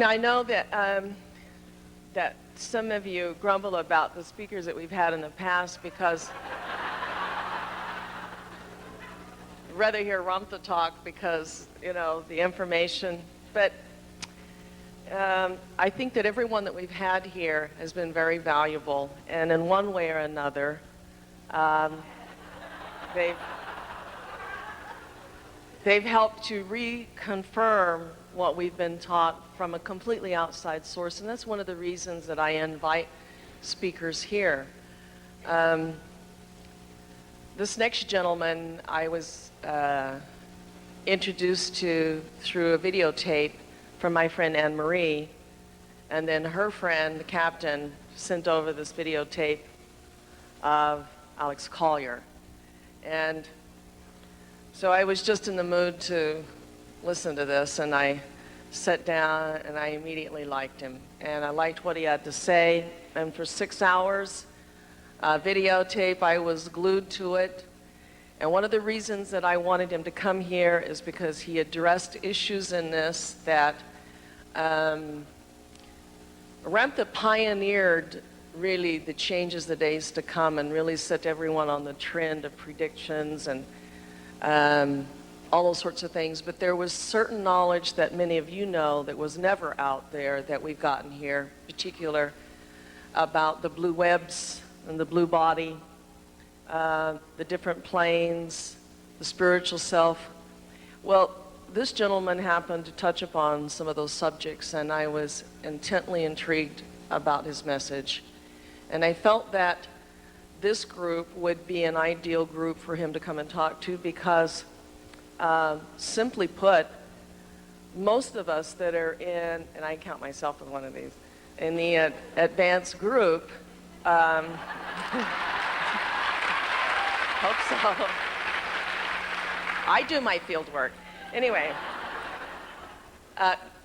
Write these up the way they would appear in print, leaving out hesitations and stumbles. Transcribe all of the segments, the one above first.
Now, I know that, that some of you grumble about the speakers that we've had in the past because I'd rather hear Ramtha talk because, you know, the information. But I think that everyone that we've had here has been very valuable. And in one way or another, they've helped to reconfirm what we've been taught from a completely outside source, and that's one of the reasons that I invite speakers here. This next gentleman I was introduced to through a videotape from my friend Anne Marie, and then her friend, the captain, sent over this videotape of Alex Collier. And so I was just in the mood to listen to this, and I sat down and I immediately liked him. And I liked what he had to say, and for 6 hours, videotape, I was glued to it. And one of the reasons that I wanted him to come here is because he addressed issues in this that Ramtha pioneered really the changes, the days to come, and really set everyone on the trend of predictions and all those sorts of things. But there was certain knowledge that many of you know that was never out there that we've gotten here, in particular about the blue webs and the blue body, the different planes, the spiritual self. Well, this gentleman happened to touch upon some of those subjects, and I was intently intrigued about his message. And I felt that this group would be an ideal group for him to come and talk to because, simply put, most of us that are in, and I count myself as one of these, in the advanced group, hope so. I do my field work. Anyway,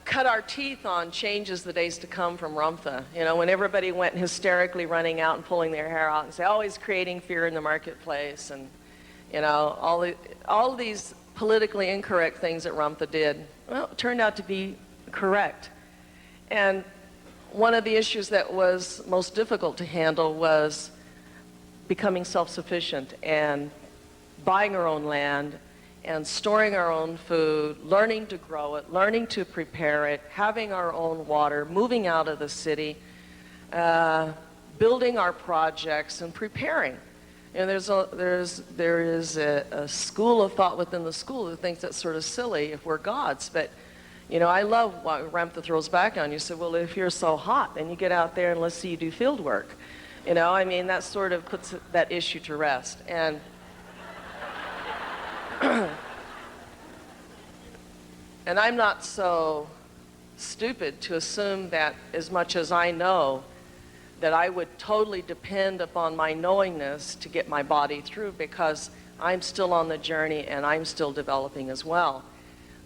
cut our teeth on changes the days to come from Ramtha. You know, when everybody went hysterically running out and pulling their hair out and say, oh, he's creating fear in the marketplace, and, you know, all these politically incorrect things that Ramtha did, well, it turned out to be correct. And one of the issues that was most difficult to handle was becoming self-sufficient and buying our own land and storing our own food, learning to grow it, learning to prepare it, having our own water, moving out of the city, building our projects and preparing. And there is a school of thought within the school that thinks that's sort of silly if we're gods. But, you know, I love what Ramtha throws back on you. Said, well, if you're so hot, then you get out there and let's see you do field work. You know, I mean, that sort of puts that issue to rest. And and I'm not so stupid to assume that as much as I know, that I would totally depend upon my knowingness to get my body through, because I'm still on the journey and I'm still developing as well.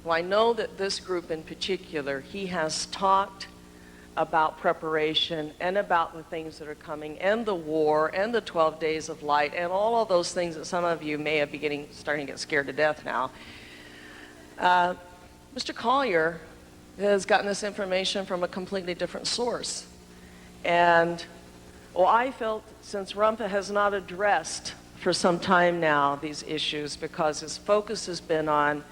Well, I know that this group in particular, he has talked about preparation and about the things that are coming and the war and the 12 days of light and all of those things that some of you may be starting to get scared to death now. Mr. Collier has gotten this information from a completely different source. And well, I felt since Ramtha has not addressed for some time now these issues, because his focus has been on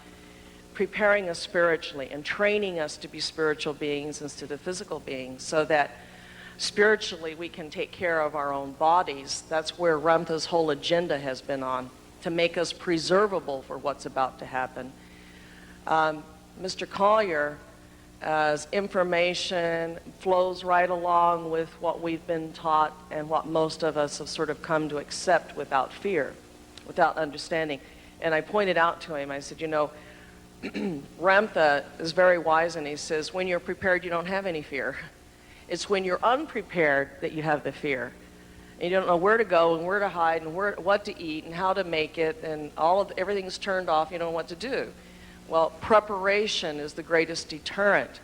preparing us spiritually and training us to be spiritual beings instead of physical beings, so that spiritually we can take care of our own bodies. That's where Ramtha's whole agenda has been on, to make us preservable for what's about to happen. Mr. Collier's information flows right along with what we've been taught and what most of us have sort of come to accept without fear, without understanding. And I pointed out to him, I said, you know, Ramtha is very wise, and he says, when you're prepared, you don't have any fear. It's when you're unprepared that you have the fear. And you don't know where to go and where to hide and what to eat and how to make it, and everything's turned off, you don't know what to do. Well, preparation is the greatest deterrent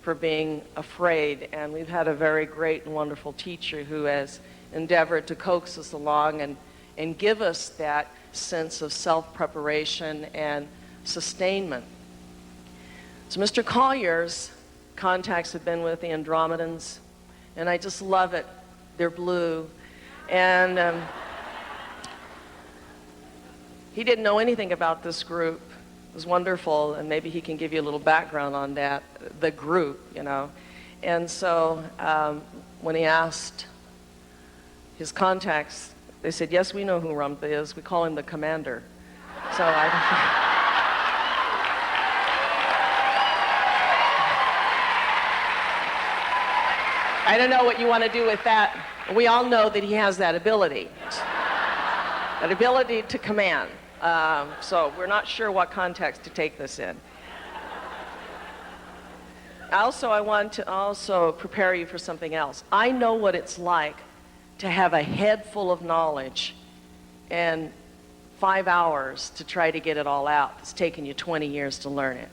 for being afraid, and we've had a very great and wonderful teacher who has endeavored to coax us along and give us that sense of self-preparation and sustainment. So Mr. Collier's contacts have been with the Andromedans, and I just love it. They're blue. And he didn't know anything about this group. It was wonderful, and maybe he can give you a little background on that, the group, you know. And so when he asked his contacts, they said, yes, we know who Ramtha is. We call him the commander. So I don't know what you want to do with that. We all know that he has that ability to command. So we're not sure what context to take this in. Also, I want to also prepare you for something else. I know what it's like to have a head full of knowledge and 5 hours to try to get it all out. It's taken you 20 years to learn it.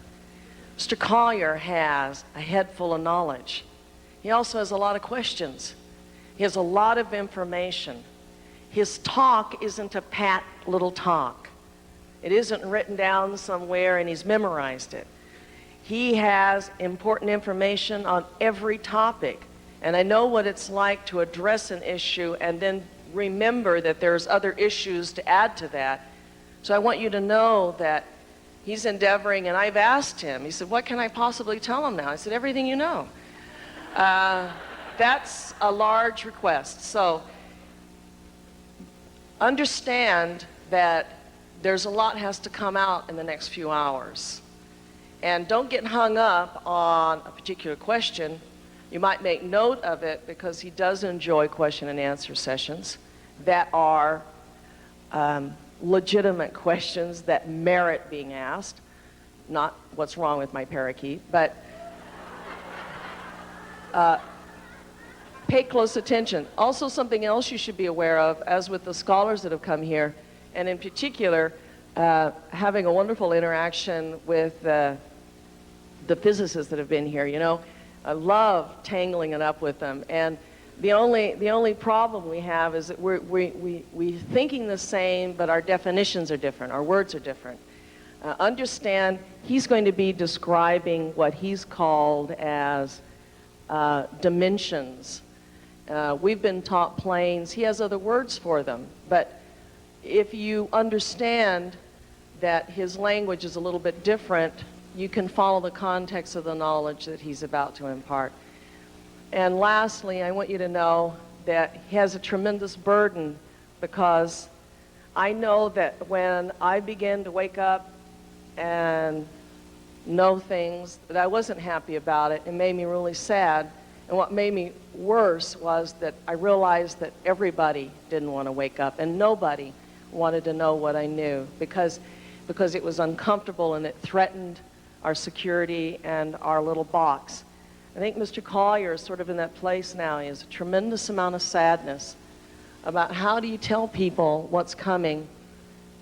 Mr. Collier has a head full of knowledge. He also has a lot of questions. He has a lot of information. His talk isn't a pat little talk. It isn't written down somewhere and he's memorized it. He has important information on every topic. And I know what it's like to address an issue and then remember that there's other issues to add to that. So I want you to know that he's endeavoring, and I've asked him, he said, what can I possibly tell him now? I said, everything you know. That's a large request. So understand that there's a lot has to come out in the next few hours. And don't get hung up on a particular question. You might make note of it because he does enjoy question and answer sessions that are legitimate questions that merit being asked. Not what's wrong with my parakeet, but pay close attention. Also, something else you should be aware of, as with the scholars that have come here, and in particular, having a wonderful interaction with the physicists that have been here. You know, I love tangling it up with them, and the only problem we have is that we're thinking the same, but our definitions are different, our words are different. Understand, he's going to be describing what he's called as dimensions. We've been taught planes. He has other words for them, but if you understand that his language is a little bit different, you can follow the context of the knowledge that he's about to impart. And lastly, I want you to know that he has a tremendous burden, because I know that when I began to wake up and know things, that I wasn't happy about it. It made me really sad. And what made me worse was that I realized that everybody didn't want to wake up, and nobody wanted to know what I knew, because it was uncomfortable and it threatened our security and our little box. I think Mr. Collier is sort of in that place now. He has a tremendous amount of sadness about how do you tell people what's coming,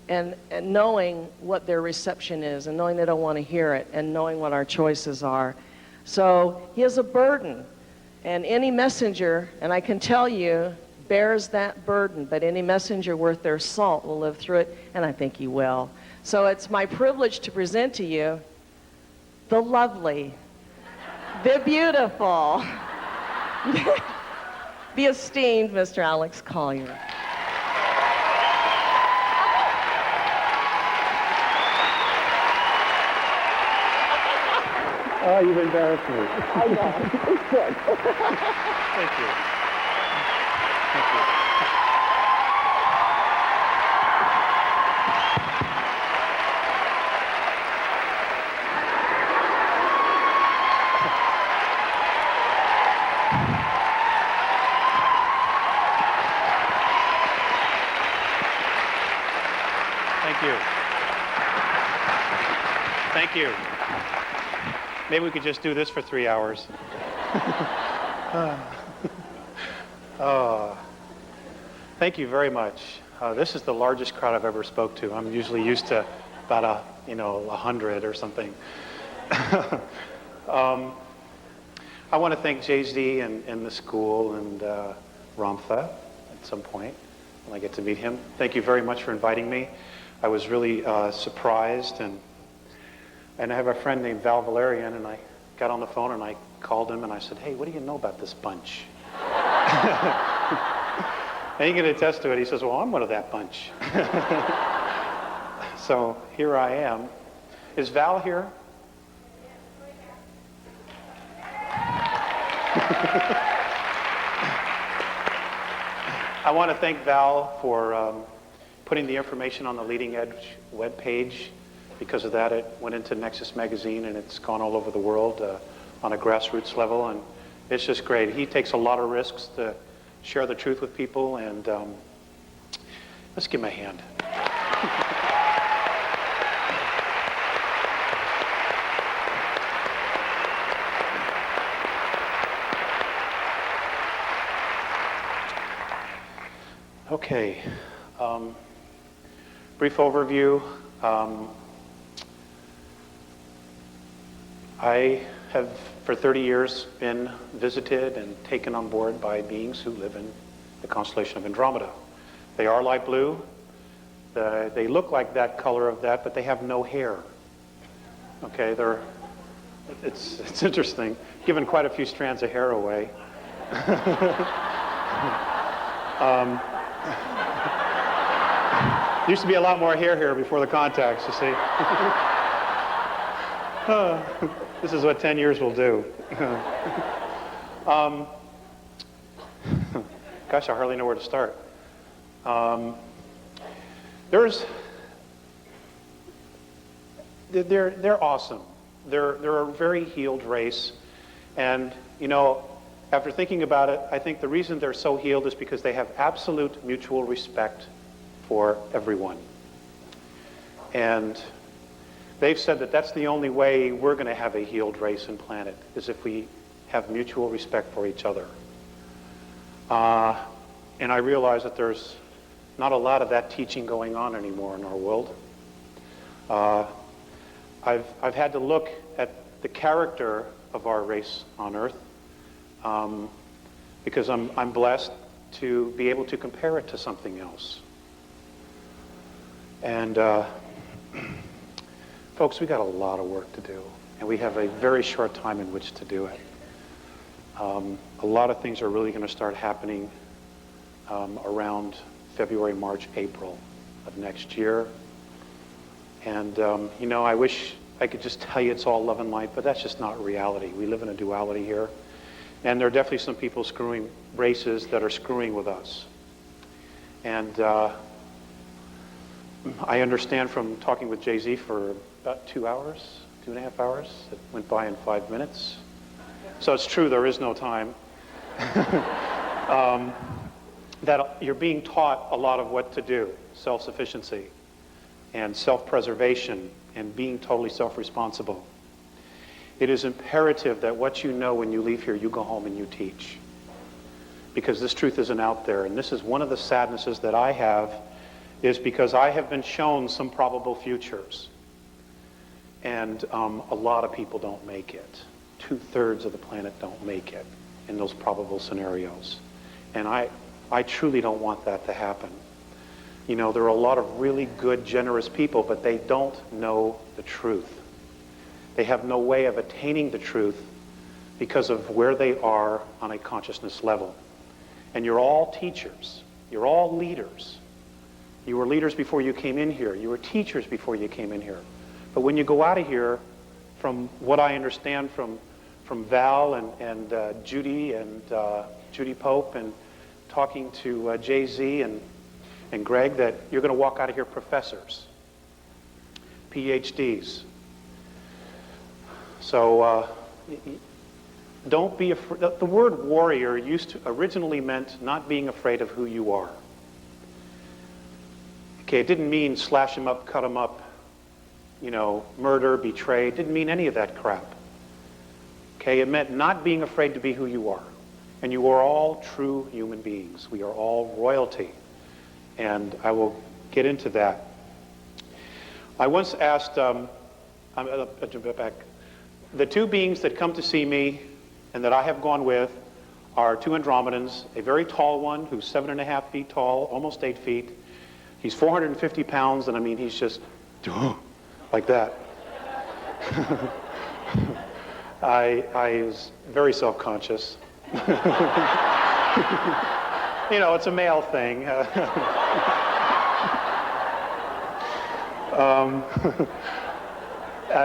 and knowing what their reception is, and knowing they don't want to hear it, and knowing what our choices are. So he has a burden, and any messenger, and I can tell you, bears that burden, but any messenger worth their salt will live through it, and I think he will. So it's my privilege to present to you the lovely, the beautiful, the esteemed Mr. Alex Collier. Oh, you've embarrassed me. I know. It's good. Thank you. Thank you. Thank you. Thank you. Maybe we could just do this for 3 hours. Thank you very much. This is the largest crowd I've ever spoke to. I'm usually used to about 100 or something. I want to thank JD and the school and Ramtha at some point when I get to meet him. Thank you very much for inviting me. I was really surprised, and I have a friend named Val Valerian, and I got on the phone and I called him and I said, hey, what do you know about this bunch? And he can attest to it. He says, well, I'm one of that bunch. So here I am. Is Val here? I want to thank Val for putting the information on the Leading Edge webpage. Because of that, it went into Nexus magazine and it's gone all over the world on a grassroots level, and it's just great. He takes a lot of risks to share the truth with people, and let's give him a hand. Okay, brief overview. I have, for 30 years, been visited and taken on board by beings who live in the constellation of Andromeda. They are light blue. They look like that color of that, but they have no hair. Okay, it's interesting. Given quite a few strands of hair away. Used to be a lot more hair here before the contacts, you see. This is what 10 years will do. Gosh, I hardly know where to start. They're awesome. They're a very healed race, and you know, after thinking about it, I think the reason they're so healed is because they have absolute mutual respect for everyone. And they've said that that's the only way we're going to have a healed race and planet, is if we have mutual respect for each other. And I realize that there's not a lot of that teaching going on anymore in our world. I've had to look at the character of our race on Earth, because I'm blessed to be able to compare it to something else. And folks, we got a lot of work to do, and we have a very short time in which to do it. A lot of things are really going to start happening around February, March, April of next year. And you know, I wish I could just tell you it's all love and light, but that's just not reality. We live in a duality here. And there are definitely some people screwing, races that are screwing with us. And I understand from talking with Jay-Z for about 2 hours, 2.5 hours. It went by in 5 minutes. So it's true, there is no time. That you're being taught a lot of what to do, self-sufficiency and self-preservation and being totally self-responsible. It is imperative that what you know when you leave here, you go home and you teach. Because this truth isn't out there. And this is one of the sadnesses that I have, is because I have been shown some probable futures. And a lot of people don't make it. 2/3 of the planet don't make it in those probable scenarios. And I truly don't want that to happen. You know, there are a lot of really good, generous people, but they don't know the truth. They have no way of attaining the truth because of where they are on a consciousness level. And you're all teachers. You're all leaders. You were leaders before you came in here. You were teachers before you came in here. But when you go out of here, from what I understand from Val and Judy and Judy Pope and talking to Jay-Z and Greg, that you're going to walk out of here professors, PhDs. So don't be afraid. The word warrior originally meant not being afraid of who you are. Okay, it didn't mean slash them up, cut them up, you know, murder, betray. It didn't mean any of that crap. Okay, it meant not being afraid to be who you are. And you are all true human beings. We are all royalty. And I will get into that. I once asked, I'll jump back. The two beings that come to see me and that I have gone with are two Andromedans, a very tall one who's 7.5 feet tall, almost 8 feet. He's 450 pounds, and I mean, he's just like that. I was very self-conscious. You know, it's a male thing.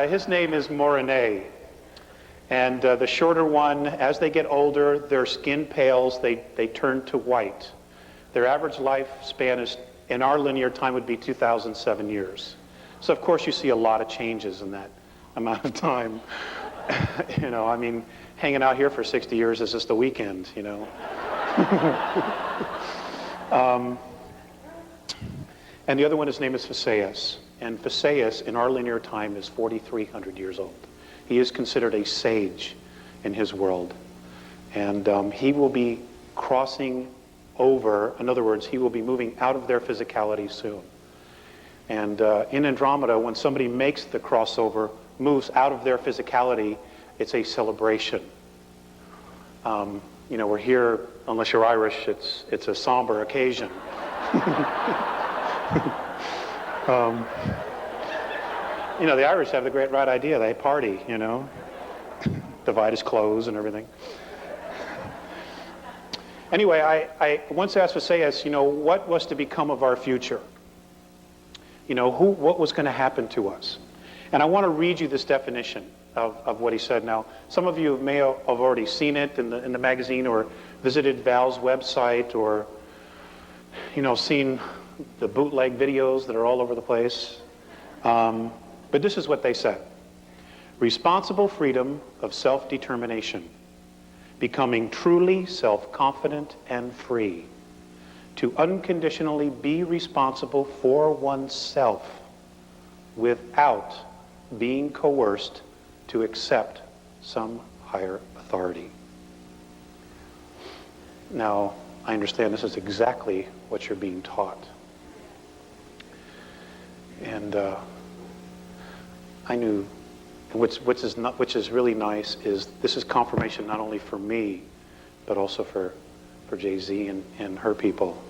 His name is Morine. And the shorter one, as they get older, their skin pales, they turn to white. Their average lifespan is, in our linear time, would be 2007 years. So of course you see a lot of changes in that amount of time. You know, I mean, hanging out here for 60 years is just a weekend, you know. And the other one, his name is Phaseus. And Phaseus, in our linear time, is 4,300 years old. He is considered a sage in his world. And he will be crossing over, in other words, he will be moving out of their physicality soon. And in Andromeda, when somebody makes the crossover, moves out of their physicality, it's a celebration. You know, we're here, unless you're Irish, it's a somber occasion. You know, the Irish have the great right idea. They party, you know, divide his clothes and everything. Anyway, I once asked Phaseus, you know, what was to become of our future? You know, what was going to happen to us? And I want to read you this definition of what he said. Now, some of you may have already seen it in the magazine or visited Val's website or, you know, seen the bootleg videos that are all over the place. But this is what they said. Responsible freedom of self-determination, becoming truly self-confident and free, to unconditionally be responsible for oneself without being coerced to accept some higher authority. Now, I understand this is exactly what you're being taught. And I knew, which is really nice, is this is confirmation not only for me, but also for Jay-Z and her people.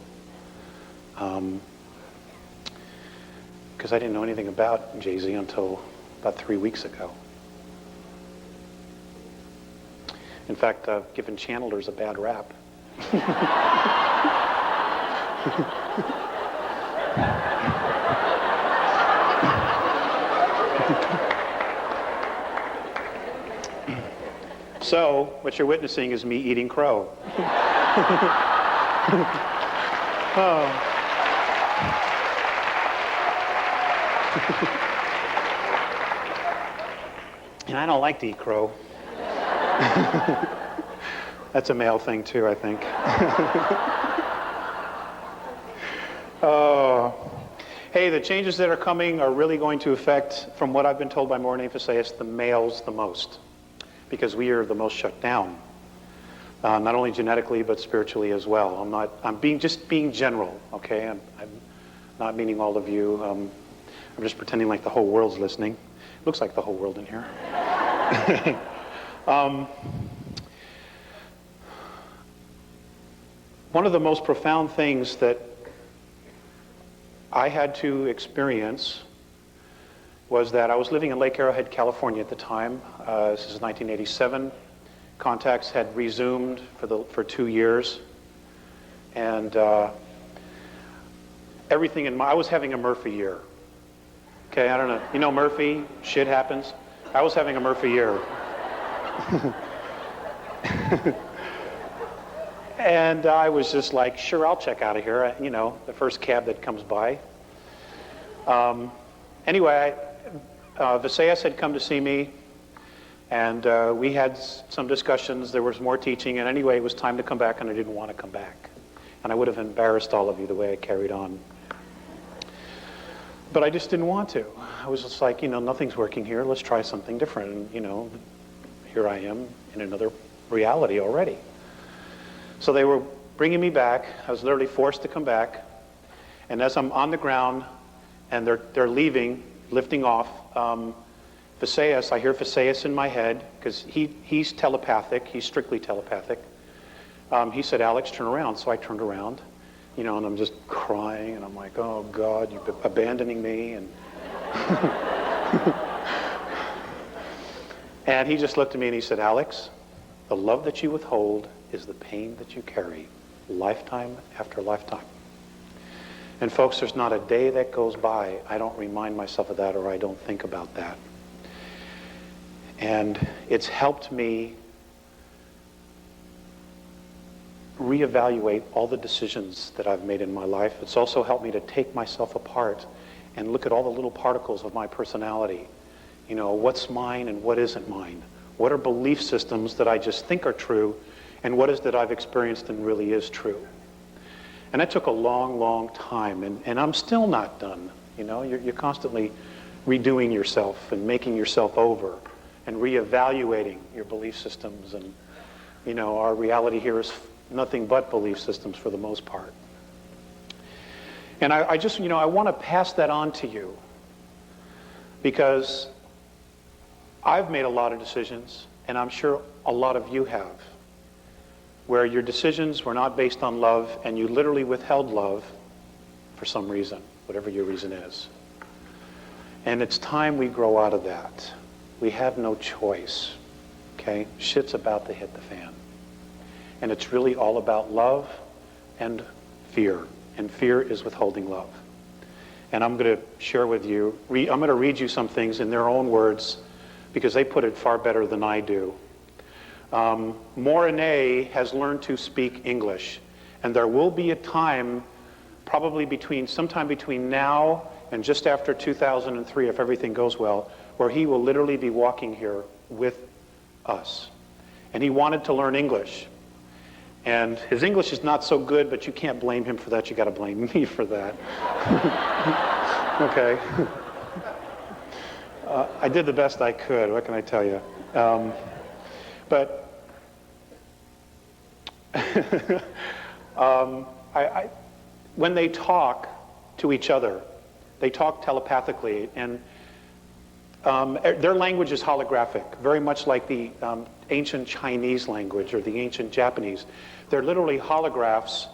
Because I didn't know anything about Jay-Z until about 3 weeks ago. In fact, I've given channelers a bad rap. So, what you're witnessing is me eating crow. Oh. And I don't like to eat crow. That's a male thing too, I think. Oh. Hey, the changes that are coming are really going to affect, from what I've been told by Morine Phaseus, the males the most, because we are the most shut down, not only genetically but spiritually as well. I'm just being general, okay? I'm not meaning all of you. I'm just pretending like the whole world's listening. Looks like the whole world in here. One of the most profound things that I had to experience was that I was living in Lake Arrowhead, California at the time. This is 1987. Contacts had resumed for 2 years. And everything I was having a Murphy year. Okay, I don't know. You know Murphy? Shit happens. I was having a Murphy year. And I was just like, sure, I'll check out of here. You know, the first cab that comes by. Anyway, Phaseus had come to see me, and we had some discussions. There was more teaching, and anyway, it was time to come back, and I didn't want to come back. And I would have embarrassed all of you the way I carried on. But I just didn't want to. I was just like, you know, nothing's working here. Let's try something different. And, you know, here I am in another reality already. So they were bringing me back. I was literally forced to come back. And as I'm on the ground and they're leaving, lifting off, Phaseus, I hear Phaseus in my head, because he's telepathic. He's strictly telepathic. He said, Alex, turn around. So I turned around, you know, and I'm just crying. And I'm like, oh, God, you're abandoning me. And And he just looked at me and he said, Alex, the love that you withhold is the pain that you carry, lifetime after lifetime. And folks, there's not a day that goes by I don't remind myself of that or I don't think about that. And it's helped me reevaluate all the decisions that I've made in my life. It's also helped me to take myself apart and look at all the little particles of my personality. You know, what's mine and what isn't mine? What are belief systems that I just think are true, and what is that I've experienced and really is true? And that took a long, long time, and I'm still not done. You know, you're constantly redoing yourself and making yourself over and reevaluating your belief systems. And, you know, our reality here is nothing but belief systems for the most part. And I just, you know, I want to pass that on to you because I've made a lot of decisions, and I'm sure a lot of you have, where your decisions were not based on love, and you literally withheld love for some reason, whatever your reason is. And it's time we grow out of that. We have no choice, okay? Shit's about to hit the fan. And it's really all about love and fear. And fear is withholding love. And I'm going to share with you, I'm going to read you some things in their own words because they put it far better than I do. Morine has learned to speak English. And there will be a time, probably sometime between now and just after 2003, if everything goes well, where he will literally be walking here with us. And he wanted to learn English. And his English is not so good, but you can't blame him for that. You got to blame me for that. Okay. I did the best I could. What can I tell you? But when they talk to each other, they talk telepathically, and their language is holographic, very much like the ancient Chinese language or the ancient Japanese. They're literally holographs,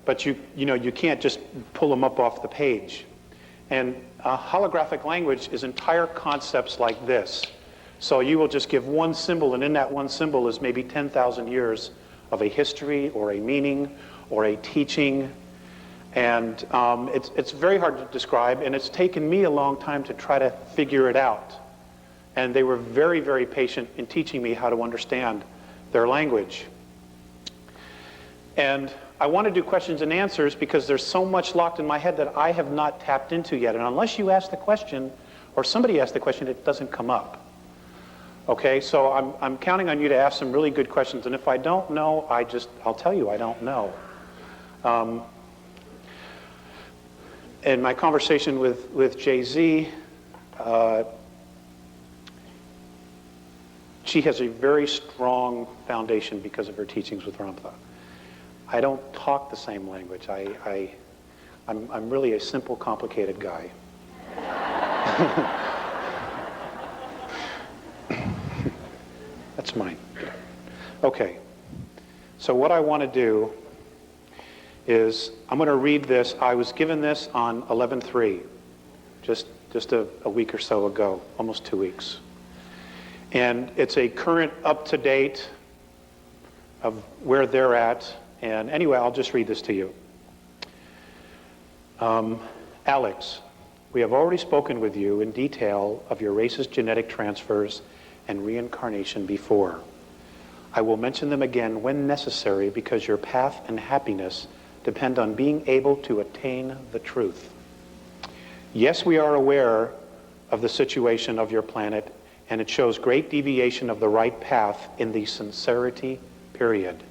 but you know, you can't just pull them up off the page. And holographic language is entire concepts like this. So you will just give one symbol, and in that one symbol is maybe 10,000 years of a history or a meaning or a teaching. And it's very hard to describe, and it's taken me a long time to try to figure it out. And they were very, very patient in teaching me how to understand their language. And I want to do questions and answers because there's so much locked in my head that I have not tapped into yet. And unless you ask the question, or somebody asks the question, it doesn't come up. Okay, so I'm counting on you to ask some really good questions. And if I don't know, I'll tell you I don't know. In my conversation with Jay-Z, she has a very strong foundation because of her teachings with Ramtha. I don't talk the same language. I'm really a simple, complicated guy. That's mine. Okay. So what I want to do is I'm going to read this. I was given this on 11/3, just a week or so ago, almost 2 weeks. And it's a current, up-to-date of where they're at. And anyway, I'll just read this to you. Alex, we have already spoken with you in detail of your race's genetic transfers and reincarnation before. I will mention them again when necessary because your path and happiness depend on being able to attain the truth. Yes, we are aware of the situation of your planet, and it shows great deviation of the right path in the sincerity period.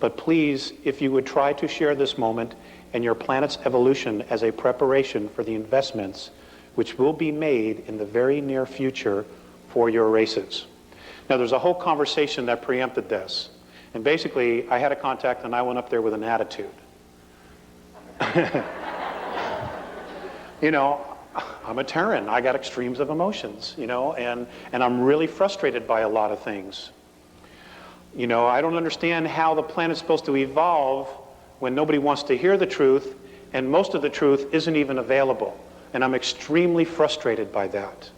But please, if you would try to share this moment and your planet's evolution as a preparation for the investments which will be made in the very near future for your races. Now, there's a whole conversation that preempted this. And basically, I had a contact and I went up there with an attitude. You know, I'm a Terran. I got extremes of emotions, you know, and I'm really frustrated by a lot of things. You know, I don't understand how the planet's supposed to evolve when nobody wants to hear the truth, and most of the truth isn't even available. And I'm extremely frustrated by that.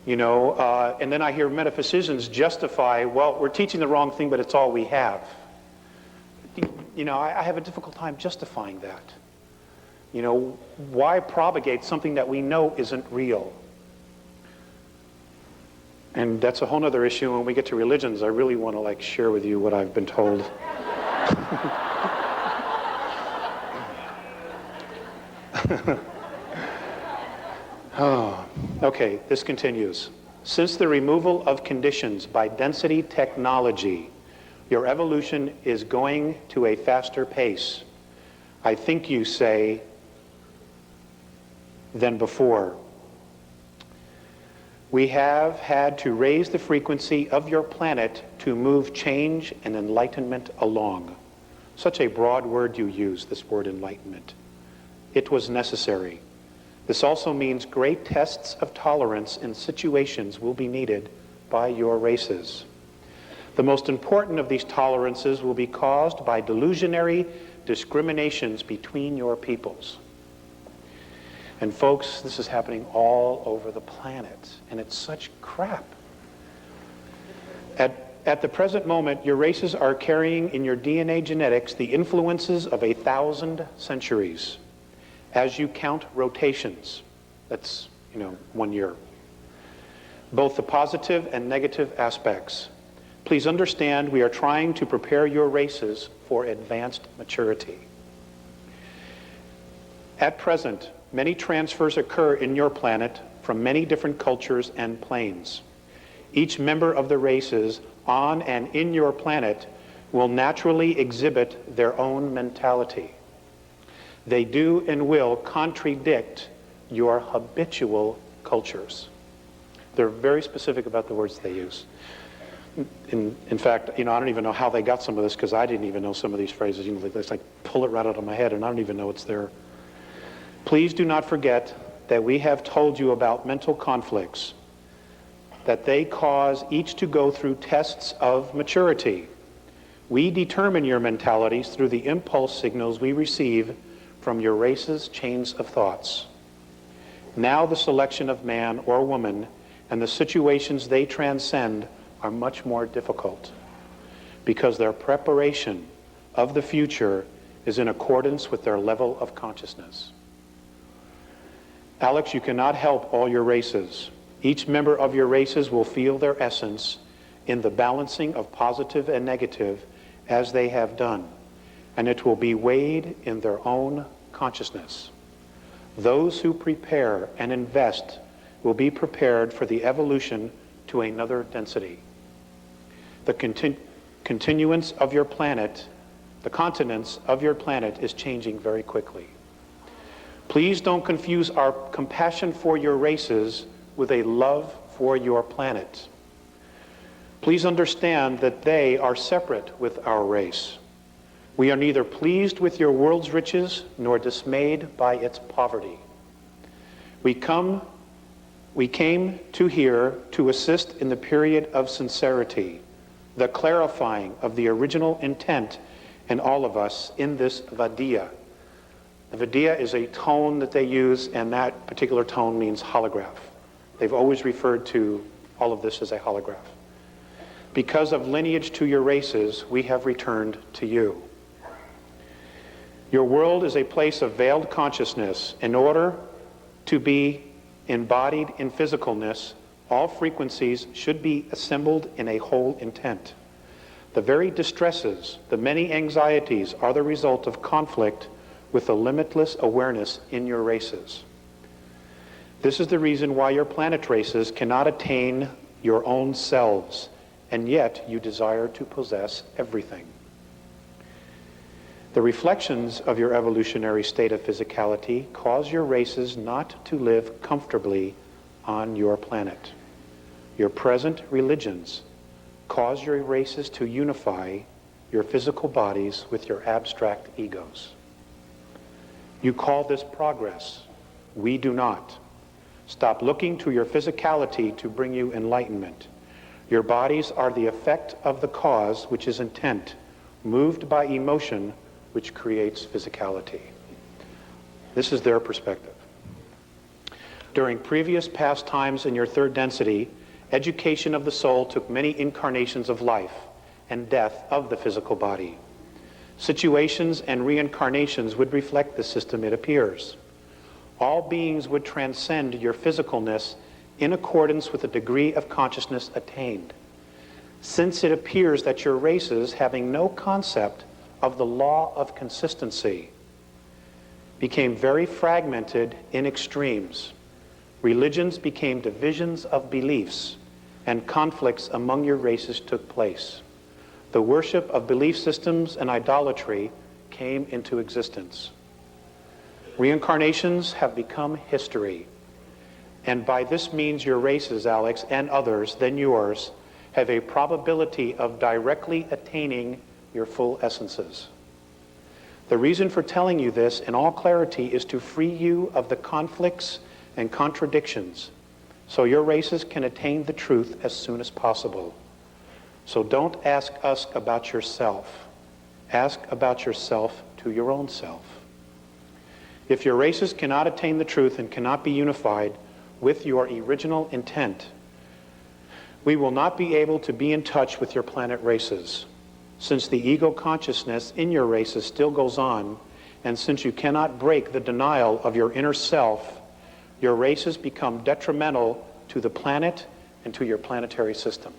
You know, and then I hear metaphysicians justify, well, we're teaching the wrong thing, but it's all we have. You know, I have a difficult time justifying that. You know, why propagate something that we know isn't real? And that's a whole other issue. When we get to religions, I really want to like share with you what I've been told. Oh, okay, this continues. Since the removal of conditions by density technology, your evolution is going to a faster pace, I think you say, than before. We have had to raise the frequency of your planet to move change and enlightenment along. Such a broad word you use, this word enlightenment. It was necessary. This also means great tests of tolerance in situations will be needed by your races. The most important of these tolerances will be caused by delusionary discriminations between your peoples. And folks, this is happening all over the planet, and it's such crap. At the present moment, your races are carrying in your DNA genetics the influences of 1,000 centuries. As you count rotations, that's, 1 year. Both the positive and negative aspects. Please understand we are trying to prepare your races for advanced maturity. At present, many transfers occur in your planet from many different cultures and planes. Each member of the races on and in your planet will naturally exhibit their own mentality. They do and will contradict your habitual cultures. They're very specific about the words they use. In fact, I don't even know how they got some of this, because I didn't even know some of these phrases. They just like pull it right out of my head, and I don't even know it's there. Please do not forget that we have told you about mental conflicts, that they cause each to go through tests of maturity. We determine your mentalities through the impulse signals we receive from your race's chains of thoughts. Now the selection of man or woman and the situations they transcend are much more difficult, because their preparation of the future is in accordance with their level of consciousness. Alex, you cannot help all your races. Each member of your races will feel their essence in the balancing of positive and negative as they have done, and it will be weighed in their own consciousness. Those who prepare and invest will be prepared for the evolution to another density. The continuance of your planet, the continents of your planet is changing very quickly. Please don't confuse our compassion for your races with a love for your planet. Please understand that they are separate with our race. We are neither pleased with your world's riches nor dismayed by its poverty. We came to here to assist in the period of sincerity, the clarifying of the original intent in all of us in this Vadiya. The Vadiya is a tone that they use, and that particular tone means holograph. They've always referred to all of this as a holograph. Because of lineage to your races, we have returned to you. Your world is a place of veiled consciousness. In order to be embodied in physicalness, all frequencies should be assembled in a whole intent. The very distresses, the many anxieties are the result of conflict with the limitless awareness in your races. This is the reason why your planet races cannot attain your own selves, and yet you desire to possess everything. The reflections of your evolutionary state of physicality cause your races not to live comfortably on your planet. Your present religions cause your races to unify your physical bodies with your abstract egos. You call this progress. We do not. Stop looking to your physicality to bring you enlightenment. Your bodies are the effect of the cause, which is intent, moved by emotion, which creates physicality. This is their perspective. During previous past times in your third density, education of the soul took many incarnations of life and death of the physical body. Situations and reincarnations would reflect the system, it appears. All beings would transcend your physicalness in accordance with the degree of consciousness attained. Since it appears that your races, having no concept of the law of consistency, became very fragmented in extremes. Religions became divisions of beliefs, and conflicts among your races took place. The worship of belief systems and idolatry came into existence. Reincarnations have become history, and by this means your races, Alex, and others than yours, have a probability of directly attaining your full essences. The reason for telling you this in all clarity is to free you of the conflicts and contradictions, so your races can attain the truth as soon as possible. So don't ask us about yourself. Ask about yourself to your own self. If your races cannot attain the truth and cannot be unified with your original intent, we will not be able to be in touch with your planet races. Since the ego consciousness in your races still goes on, and since you cannot break the denial of your inner self, your races become detrimental to the planet and to your planetary system.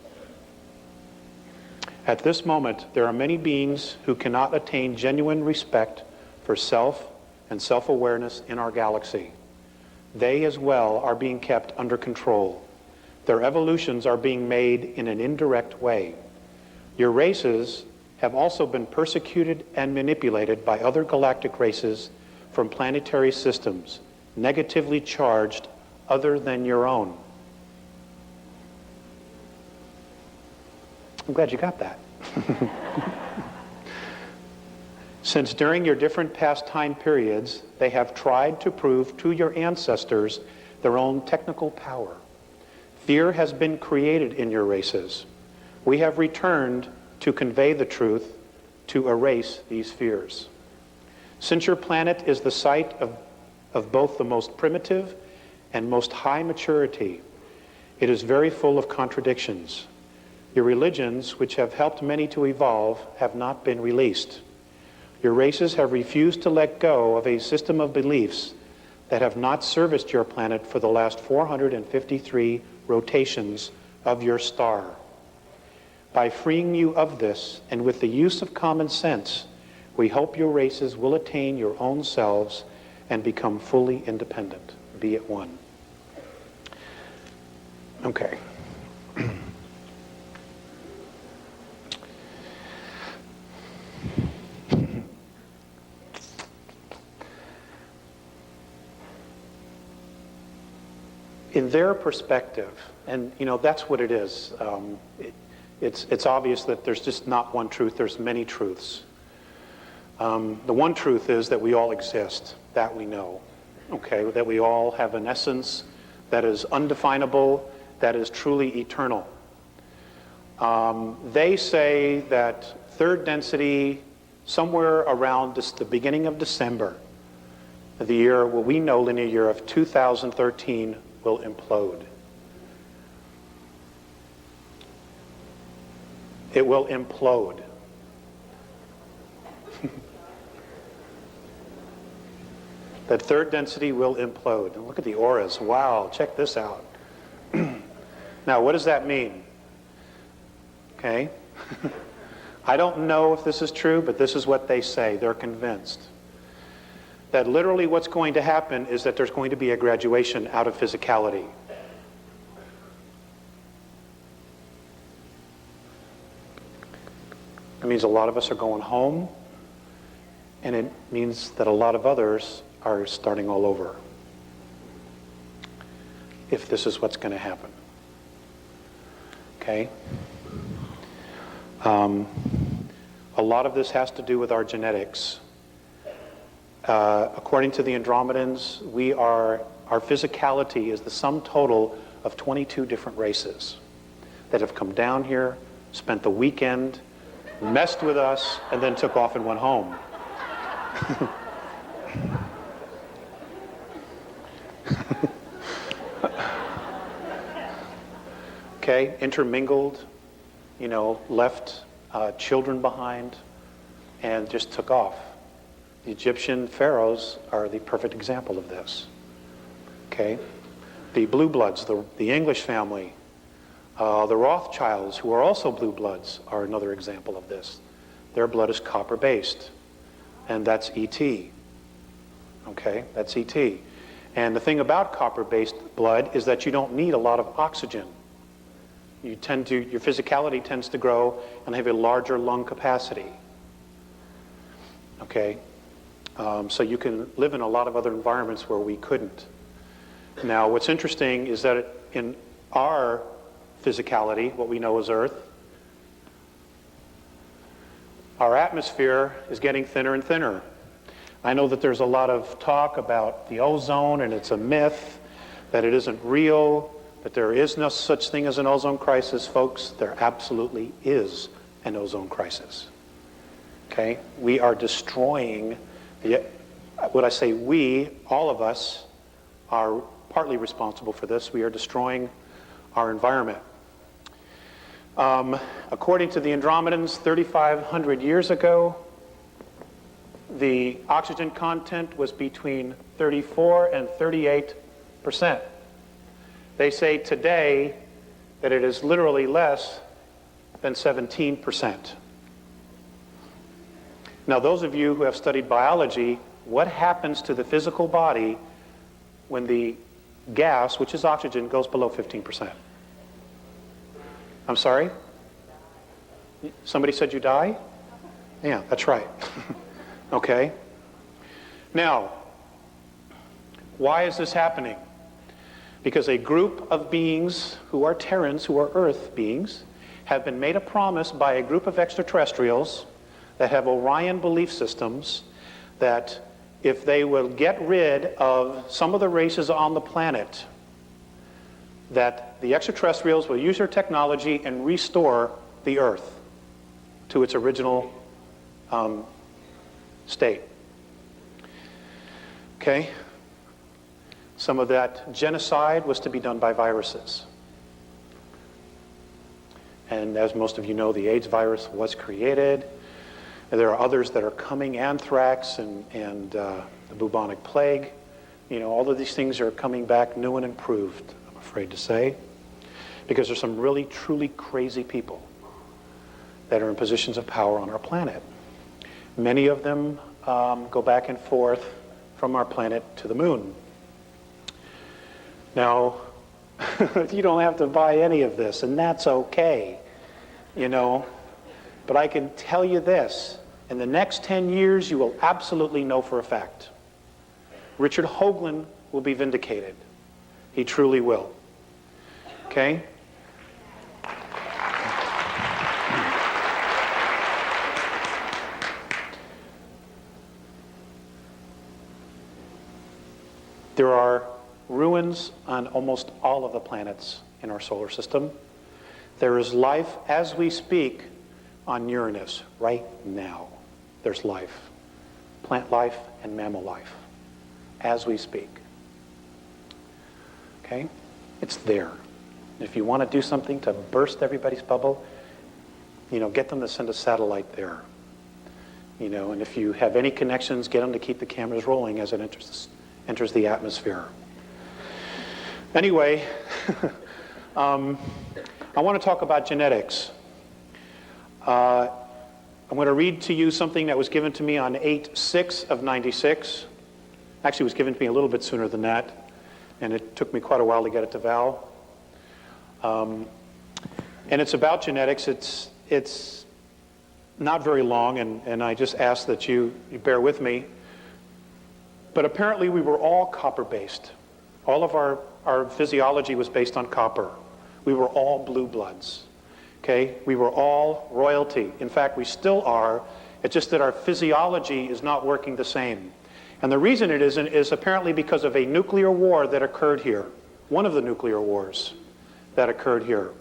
At this moment, there are many beings who cannot attain genuine respect for self and self-awareness in our galaxy. They as well are being kept under control. Their evolutions are being made in an indirect way. Your races have also been persecuted and manipulated by other galactic races from planetary systems, negatively charged other than your own. I'm glad you got that. Since during your different past time periods, they have tried to prove to your ancestors their own technical power. Fear has been created in your races. We have returned to convey the truth, to erase these fears. Since your planet is the site of both the most primitive and most high maturity, it is very full of contradictions. Your religions, which have helped many to evolve, have not been released. Your races have refused to let go of a system of beliefs that have not serviced your planet for the last 453 rotations of your star. By freeing you of this, and with the use of common sense, we hope your races will attain your own selves and become fully independent. Be at one. Okay. In their perspective, and you know, that's what it is. It's obvious that there's just not one truth, there's many truths. The one truth is that we all exist, that we know, okay? That we all have an essence that is undefinable, that is truly eternal. They say that third density, somewhere around the beginning of December, the year, what we know, linear year of 2013, will implode. It will implode. That third density will implode. And look at the auras. Wow, check this out. Now, what does that mean? Okay. I don't know if this is true, but this is what they say. They're convinced that literally what's going to happen is that there's going to be a graduation out of physicality. It means a lot of us are going home, and it means that a lot of others are starting all over, if this is what's going to happen. Okay? A lot of this has to do with our genetics. According to the Andromedans, our physicality is the sum total of 22 different races that have come down here, spent the weekend, messed with us, and then took off and went home. okay, intermingled, you know, left children behind, and just took off. The Egyptian pharaohs are the perfect example of this. Okay? The blue bloods, the English family, the Rothschilds, who are also blue bloods, are another example of this. Their blood is copper-based, and that's ET. Okay? That's ET. And the thing about copper-based blood is that you don't need a lot of oxygen. Your physicality tends to grow and have a larger lung capacity. Okay? So you can live in a lot of other environments where we couldn't. Now, what's interesting is that in our physicality, what we know as Earth, our atmosphere is getting thinner and thinner. I know that there's a lot of talk about the ozone, and it's a myth, that it isn't real, that there is no such thing as an ozone crisis. Folks, there absolutely is an ozone crisis. Okay? We are destroying, when I say we, all of us are partly responsible for this. We are destroying our environment. According to the Andromedans, 3,500 years ago, the oxygen content was between 34 and 38%. They say today that it is literally less than 17%. Now, those of you who have studied biology, what happens to the physical body when the gas, which is oxygen, goes below 15%? I'm sorry? Somebody said you die? Yeah, that's right. Okay. Now, why is this happening? Because a group of beings who are Terrans, who are Earth beings, have been made a promise by a group of extraterrestrials that have Orion belief systems that if they will get rid of some of the races on the planet, that the extraterrestrials will use their technology and restore the Earth to its original state. Okay? Some of that genocide was to be done by viruses. And as most of you know, the AIDS virus was created. And there are others that are coming, anthrax and the bubonic plague. You know, all of these things are coming back new and improved, I'm afraid to say, because there's some really, truly crazy people that are in positions of power on our planet. Many of them go back and forth from our planet to the moon. Now, you don't have to buy any of this, and that's okay, you know. But I can tell you this, in the next 10 years, you will absolutely know for a fact. Richard Hoagland will be vindicated. He truly will. Okay? There are ruins on almost all of the planets in our solar system. There is life as we speak on Uranus right now. There's life, plant life and mammal life, as we speak. Okay? It's there. If you want to do something to burst everybody's bubble, you know, get them to send a satellite there. You know, and if you have any connections, get them to keep the cameras rolling as it enters the atmosphere. Anyway, I want to talk about genetics. I'm going to read to you something that was given to me on 8/6 of 96. Actually, it was given to me a little bit sooner than that, and it took me quite a while to get it to Val. And it's about genetics. It's not very long, and I just ask that you bear with me. But apparently we were all copper-based. All of our physiology was based on copper. We were all blue bloods. Okay? We were all royalty. In fact, we still are. It's just that our physiology is not working the same. And the reason it isn't is apparently because of a nuclear war that occurred here. One of the nuclear wars that occurred here.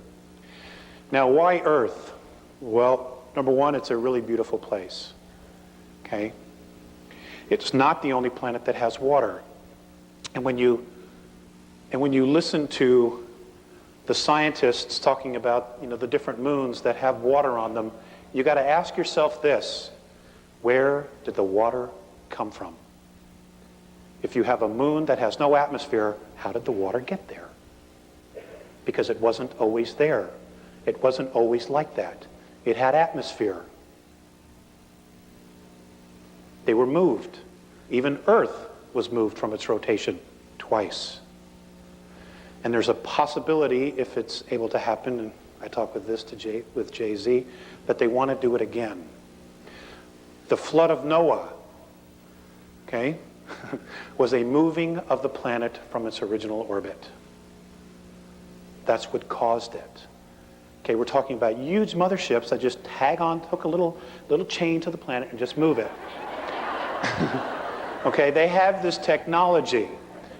Now, why Earth? Well, number one, it's a really beautiful place. Okay? It's not the only planet that has water. And when you listen to the scientists talking about, the different moons that have water on them, you got to ask yourself this: where did the water come from? If you have a moon that has no atmosphere, how did the water get there? Because it wasn't always there. It wasn't always like that. It had atmosphere. They were moved. Even Earth was moved from its rotation twice. And there's a possibility, if it's able to happen, and I talked with this with Jay-Z, that they want to do it again. The flood of Noah, okay, was a moving of the planet from its original orbit. That's what caused it. Okay, we're talking about huge motherships that just hook a little chain to the planet and just move it. Okay, they have this technology,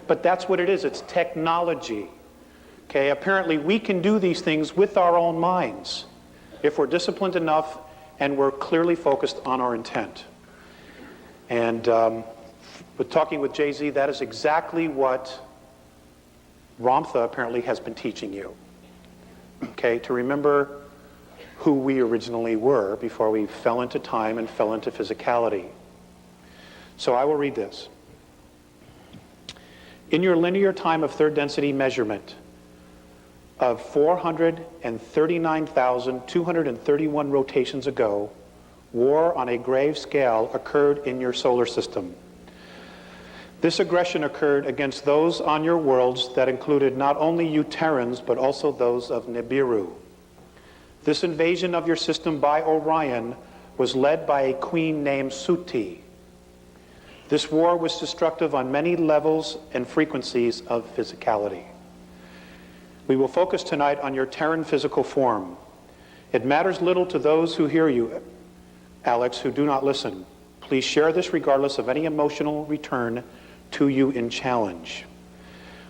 but that's what it is. It's technology. Okay, apparently we can do these things with our own minds if we're disciplined enough and we're clearly focused on our intent. And with talking with Jay-Z, that is exactly what Ramtha apparently has been teaching you. Okay, to remember who we originally were before we fell into time and fell into physicality. So I will read this. In your linear time of third density measurement of 439,231 rotations ago, war on a grave scale occurred in your solar system. This aggression occurred against those on your worlds that included not only you Terrans, but also those of Nibiru. This invasion of your system by Orion was led by a queen named Suti. This war was destructive on many levels and frequencies of physicality. We will focus tonight on your Terran physical form. It matters little to those who hear you, Alex, who do not listen. Please share this regardless of any emotional return to you in challenge.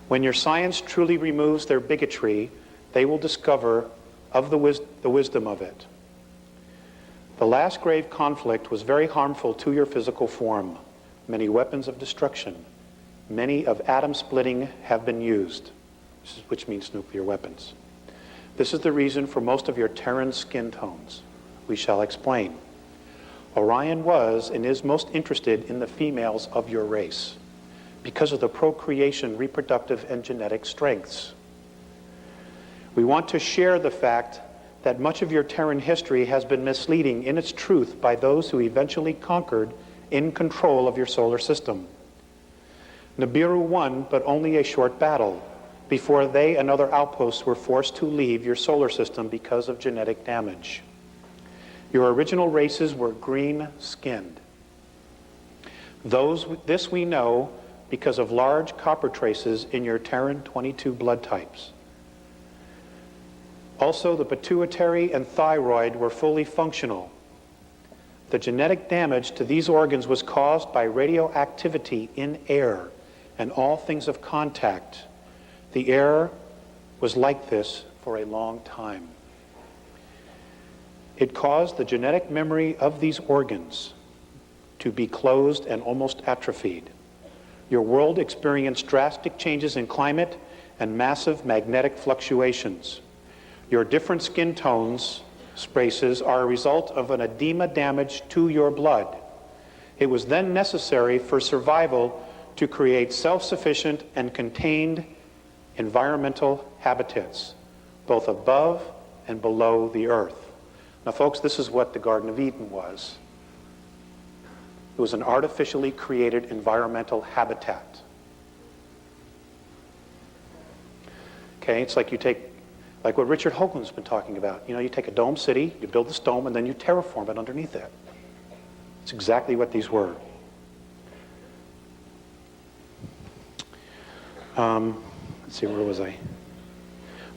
When your science truly removes their bigotry, they will discover of the wisdom of it. The last grave conflict was very harmful to your physical form. Many weapons of destruction, many of atom splitting have been used, which means nuclear weapons. This is the reason for most of your Terran skin tones. We shall explain. Orion was and is most interested in the females of your race because of the procreation, reproductive, and genetic strengths. We want to share the fact that much of your Terran history has been misleading in its truth by those who eventually conquered in control of your solar system. Nibiru won, but only a short battle, before they and other outposts were forced to leave your solar system because of genetic damage. Your original races were green-skinned. This we know because of large copper traces in your Terran 22 blood types. Also, the pituitary and thyroid were fully functional. The genetic damage to these organs was caused by radioactivity in air and all things of contact. The air was like this for a long time. It caused the genetic memory of these organs to be closed and almost atrophied. Your world experienced drastic changes in climate and massive magnetic fluctuations. Your different skin tones, spraces, are a result of an edema damage to your blood. It was then necessary for survival to create self-sufficient and contained environmental habitats, both above and below the earth. Now, folks, this is what the Garden of Eden was. It was an artificially created environmental habitat. Okay, it's like like what Richard Hoagland's been talking about. You take a dome city, you build this dome, and then you terraform it underneath it. It's exactly what these were. Let's see, where was I?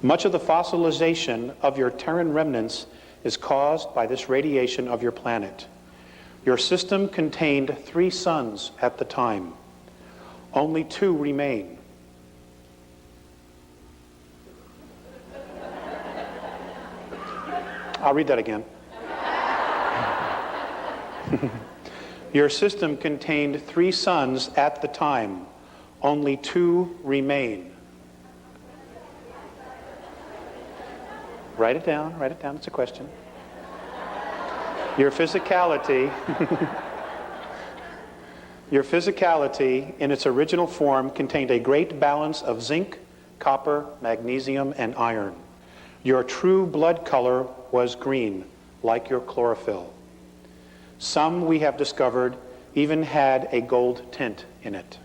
Much of the fossilization of your Terran remnants is caused by this radiation of your planet. Your system contained 3 suns at the time. Only 2 remain. I'll read that again. Your system contained 3 suns at the time. Only 2 remain. Write it down, it's a question. Your physicality, your physicality in its original form contained a great balance of zinc, copper, magnesium, and iron. Your true blood color was green, like your chlorophyll. Some, we have discovered, even had a gold tint in it.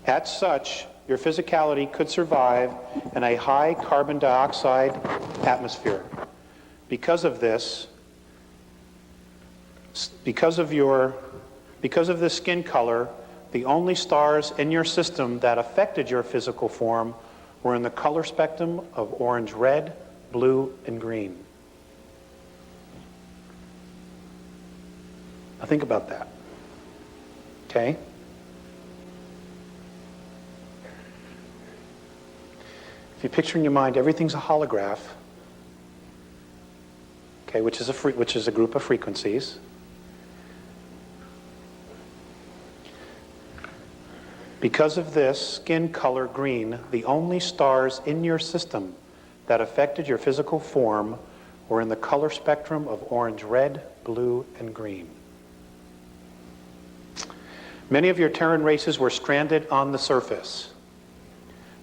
As such, your physicality could survive in a high carbon dioxide atmosphere. Because of this, because of this skin color, the only stars in your system that affected your physical form were in the color spectrum of orange, red, blue, and green. Now think about that. Okay? If you picture in your mind everything's a holograph, okay, which is a group of frequencies. Because of this skin color green, the only stars in your system that affected your physical form were in the color spectrum of orange, red, blue, and green. Many of your Terran races were stranded on the surface.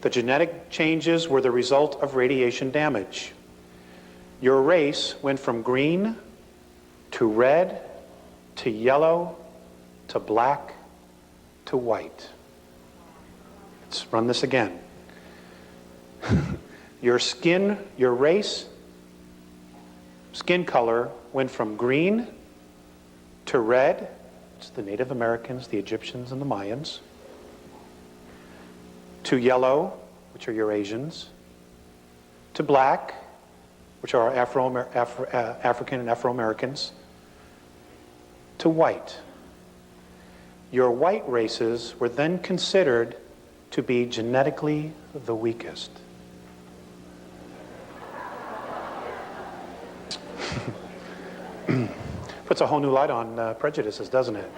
The genetic changes were the result of radiation damage. Your race went from green to red to yellow to black to white. Let's run this again. Your race, skin color went from green to red, it's the Native Americans, the Egyptians, and the Mayans, to yellow, which are Eurasians, to black, which are African and Afro-Americans, to white. Your white races were then considered to be genetically the weakest. Puts a whole new light on prejudices, doesn't it?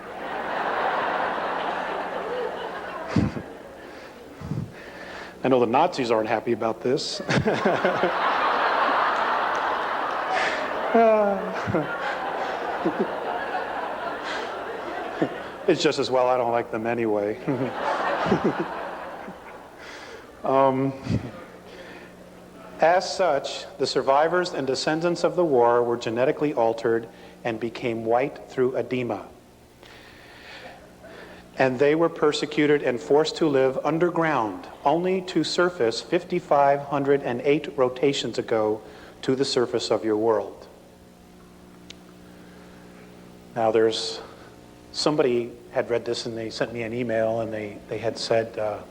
I know the Nazis aren't happy about this. It's just as well I don't like them anyway. As such, the survivors and descendants of the war were genetically altered and became white through edema. And they were persecuted and forced to live underground, only to surface 5,508 rotations ago to the surface of your world. Now there's, somebody had read this and they sent me an email and they had said that,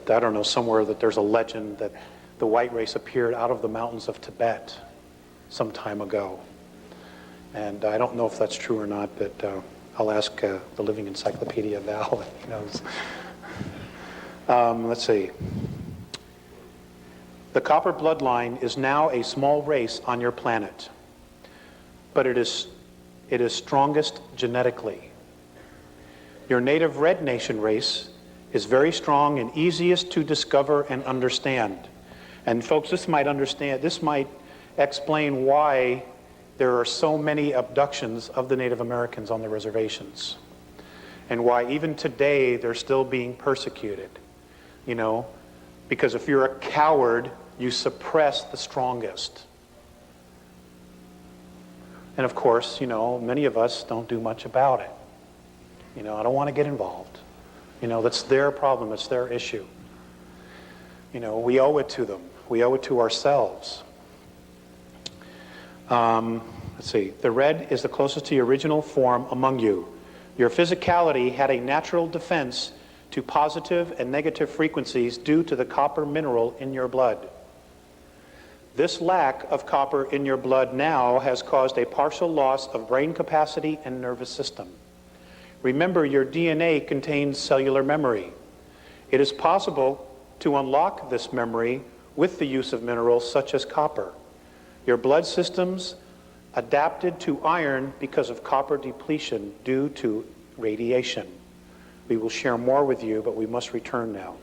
I don't know, somewhere that there's a legend that the white race appeared out of the mountains of Tibet some time ago. And I don't know if that's true or not, but I'll ask the Living Encyclopedia Val, he knows. Let's see. The copper bloodline is now a small race on your planet, but it is strongest genetically. Your native Red Nation race is very strong and easiest to discover and understand. And folks, this might explain why there are so many abductions of the Native Americans on the reservations, and why even today they're still being persecuted, you know, because if you're a coward, you suppress the strongest. And of course, you know, many of us don't do much about it. You know, I don't want to get involved. You know, that's their problem, it's their issue. You know, we owe it to them. We owe it to ourselves. Let's see. The red is the closest to your original form among you. Your physicality had a natural defense to positive and negative frequencies due to the copper mineral in your blood. This lack of copper in your blood now has caused a partial loss of brain capacity and nervous system. Remember, your DNA contains cellular memory. It is possible to unlock this memory with the use of minerals such as copper. Your blood systems adapted to iron because of copper depletion due to radiation. We will share more with you, but we must return now.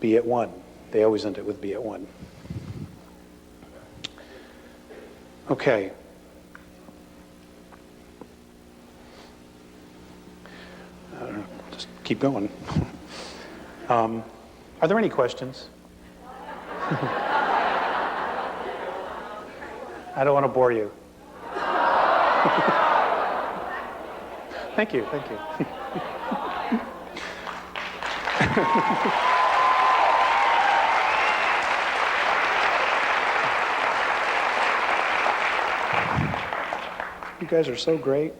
Be at one. They always end it with be at one. Okay. Just keep going. Are there any questions? I don't want to bore you. Thank you, thank you. You guys are so great.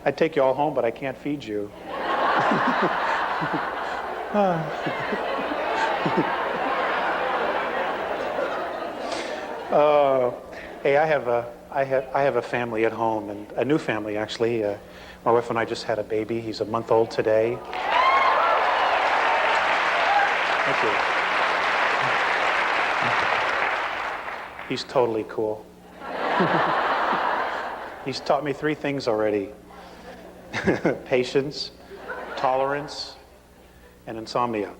I'd take you all home, but I can't feed you. Hey, I have a family at home, and a new family actually. My wife and I just had a baby. He's a month old today. Thank you. He's totally cool. He's taught me 3 things already: patience, tolerance, and insomnia.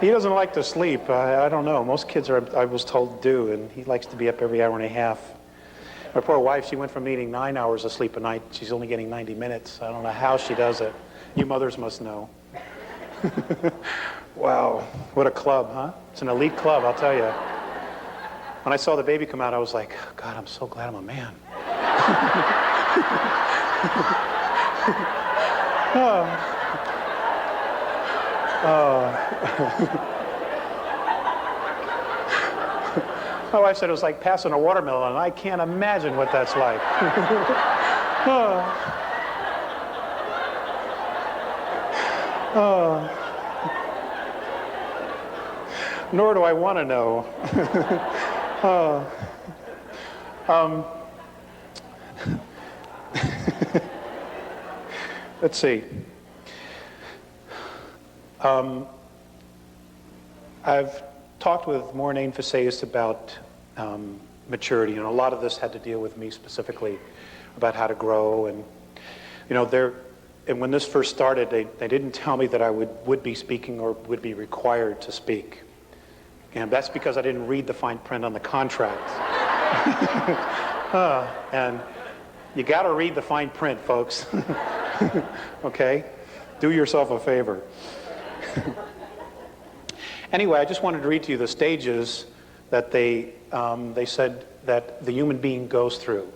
He doesn't like to sleep. I don't know. Most kids I was told, do, and he likes to be up every hour and a half. My poor wife, she went from needing 9 hours of sleep a night. She's only getting 90 minutes. I don't know how she does it. You mothers must know. Wow, what a club, huh? It's an elite club, I'll tell you. When I saw the baby come out, I was like, God, I'm so glad I'm a man. My wife said it was like passing a watermelon, and I can't imagine what that's like. Nor do I want to know. Let's see. I've talked with Mornane Faceus about maturity, and a lot of this had to deal with me specifically about how to grow. And and when this first started, they didn't tell me that I would be speaking or would be required to speak. And that's because I didn't read the fine print on the contract. And you got to read the fine print, folks. Okay? Do yourself a favor. Anyway, I just wanted to read to you the stages that they said that the human being goes through.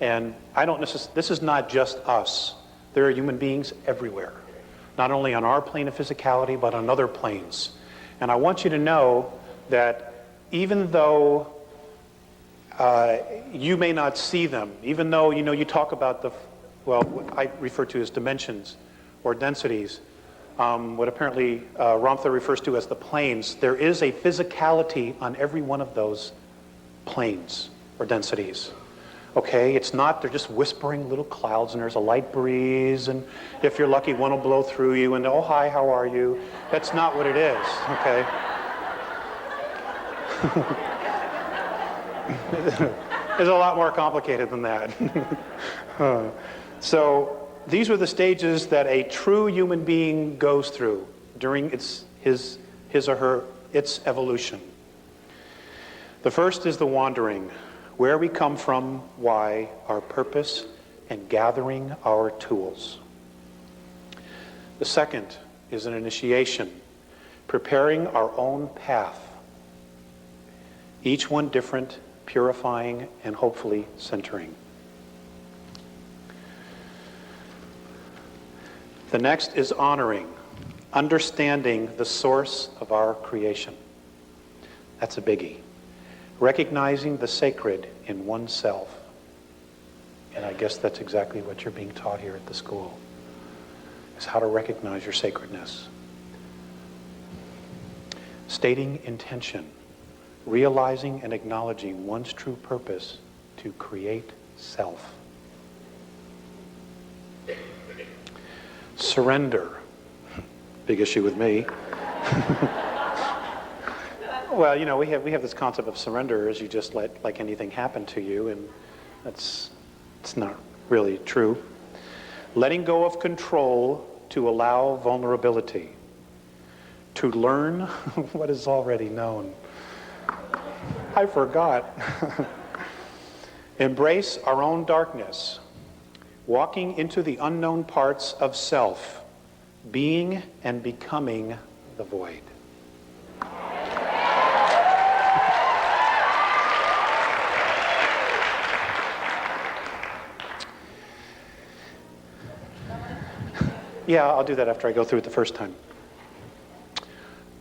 And this is not just us. There are human beings everywhere, not only on our plane of physicality, but on other planes. And I want you to know that even though you may not see them, even though you talk about what I refer to as dimensions or densities, what apparently Ramtha refers to as the planes, there is a physicality on every one of those planes or densities. Okay, it's not, they're just whispering little clouds, and there's a light breeze, and if you're lucky, one will blow through you, and oh, hi, how are you? That's not what it is, okay? It's a lot more complicated than that. So these were the stages that a true human being goes through during its evolution. The first is the wandering, where we come from, why, our purpose, and gathering our tools. The second is an initiation, preparing our own path, each one different, purifying, and hopefully centering. The next is honoring, understanding the source of our creation. That's a biggie. Recognizing the sacred in oneself. And I guess that's exactly what you're being taught here at the school, is how to recognize your sacredness. Stating intention, realizing and acknowledging one's true purpose to create self. Surrender, big issue with me. Well, we have this concept of surrender as you just let like anything happen to you, and it's not really true. Letting go of control to allow vulnerability. To learn what is already known. I forgot. Embrace our own darkness, walking into the unknown parts of self, being and becoming the void. Yeah, I'll do that after I go through it the first time.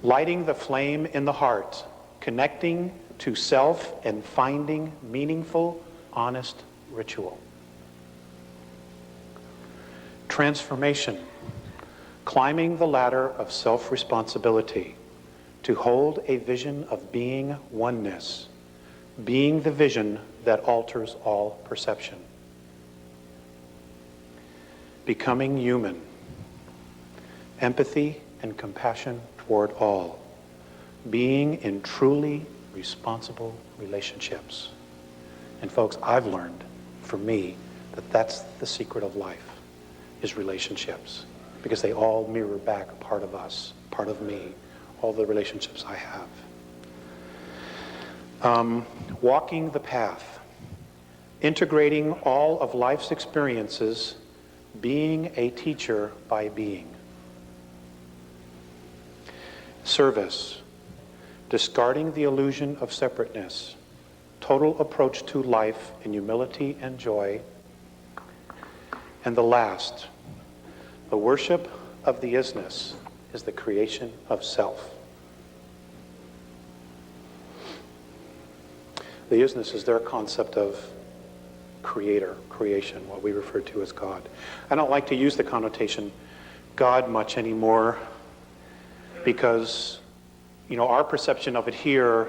Lighting the flame in the heart, connecting to self and finding meaningful, honest ritual. Transformation, climbing the ladder of self-responsibility to hold a vision of being oneness, being the vision that alters all perception. Becoming human, empathy and compassion toward all, being in truly responsible relationships. And folks, I've learned, for me, that that's the secret of life, is relationships, because they all mirror back a part of us, part of me, all the relationships I have. Walking the path, integrating all of life's experiences, being a teacher by being. Service, discarding the illusion of separateness, total approach to life in humility and joy. And the last, the worship of the isness is the creation of self. The isness is their concept of creator, creation, what we refer to as God. I don't like to use the connotation God much anymore, because, our perception of it here,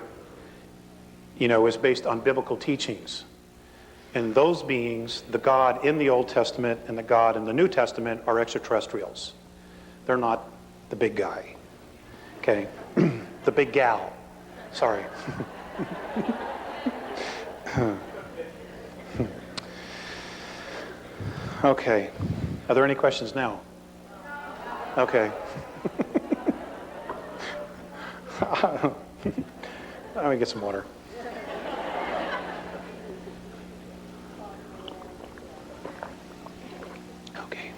is based on biblical teachings. And those beings, the God in the Old Testament and the God in the New Testament, are extraterrestrials. They're not the big guy. Okay? The big gal. Sorry. Okay. Are there any questions now? Okay. Let me get some water. Okay.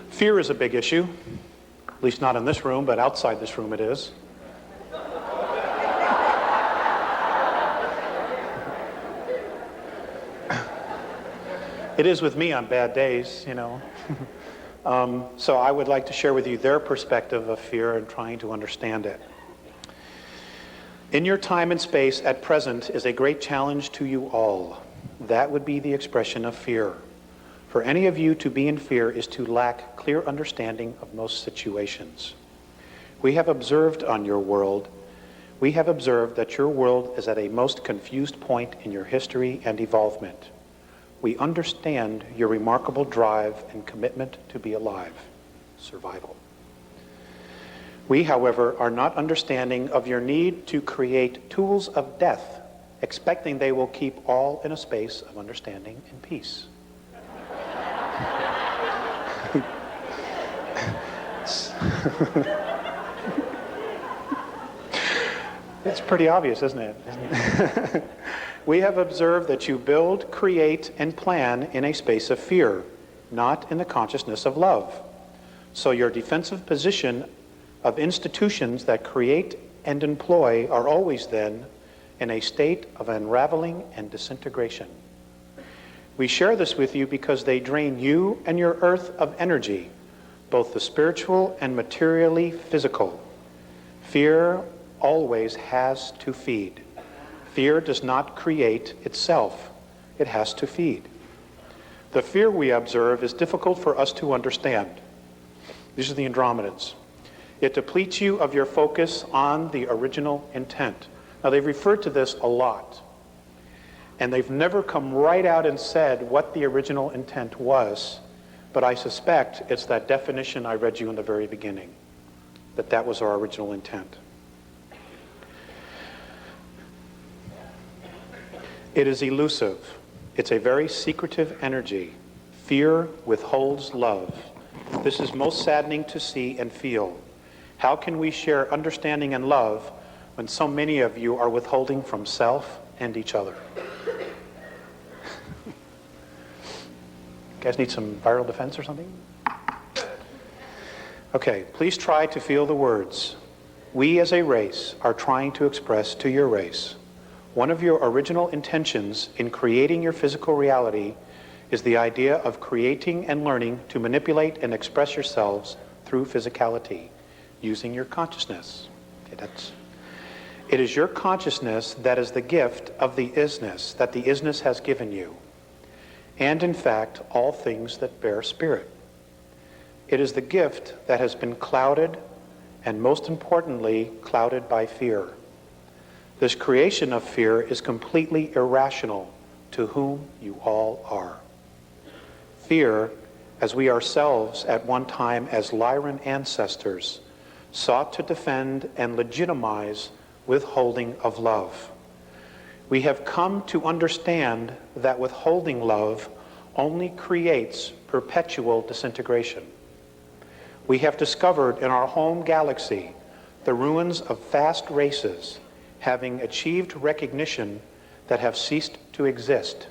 Fear is a big issue, at least not in this room, but outside this room it is. It is with me on bad days, So I would like to share with you their perspective of fear and trying to understand it. In your time and space at present is a great challenge to you all. That would be the expression of fear. For any of you to be in fear is to lack clear understanding of most situations. We have observed that your world is at a most confused point in your history and evolvement. We understand your remarkable drive and commitment to be alive, survival. We, however, are not understanding of your need to create tools of death, expecting they will keep all in a space of understanding and peace. It's pretty obvious, isn't it? We have observed that you build, create, and plan in a space of fear, not in the consciousness of love. So your defensive position of institutions that create and employ are always then in a state of unraveling and disintegration. We share this with you because they drain you and your earth of energy, both the spiritual and materially physical. Fear always has to feed. Fear does not create itself. It has to feed. The fear we observe is difficult for us to understand. These are the Andromedans. It depletes you of your focus on the original intent. Now, they've referred to this a lot, and they've never come right out and said what the original intent was, but I suspect it's that definition I read you in the very beginning, that was our original intent. It is elusive. It's a very secretive energy. Fear withholds love. This is most saddening to see and feel. How can we share understanding and love when so many of you are withholding from self and each other? You guys need some viral defense or something? Okay, please try to feel the words. We as a race are trying to express to your race. One of your original intentions in creating your physical reality is the idea of creating and learning to manipulate and express yourselves through physicality, using your consciousness. Okay, it is your consciousness that is the gift of the isness that the isness has given you, and in fact, all things that bear spirit. It is the gift that has been clouded, and most importantly, clouded by fear. This creation of fear is completely irrational to whom you all are. Fear, as we ourselves at one time as Lyran ancestors, sought to defend and legitimize withholding of love. We have come to understand that withholding love only creates perpetual disintegration. We have discovered in our home galaxy the ruins of vast races having achieved recognition that have ceased to exist.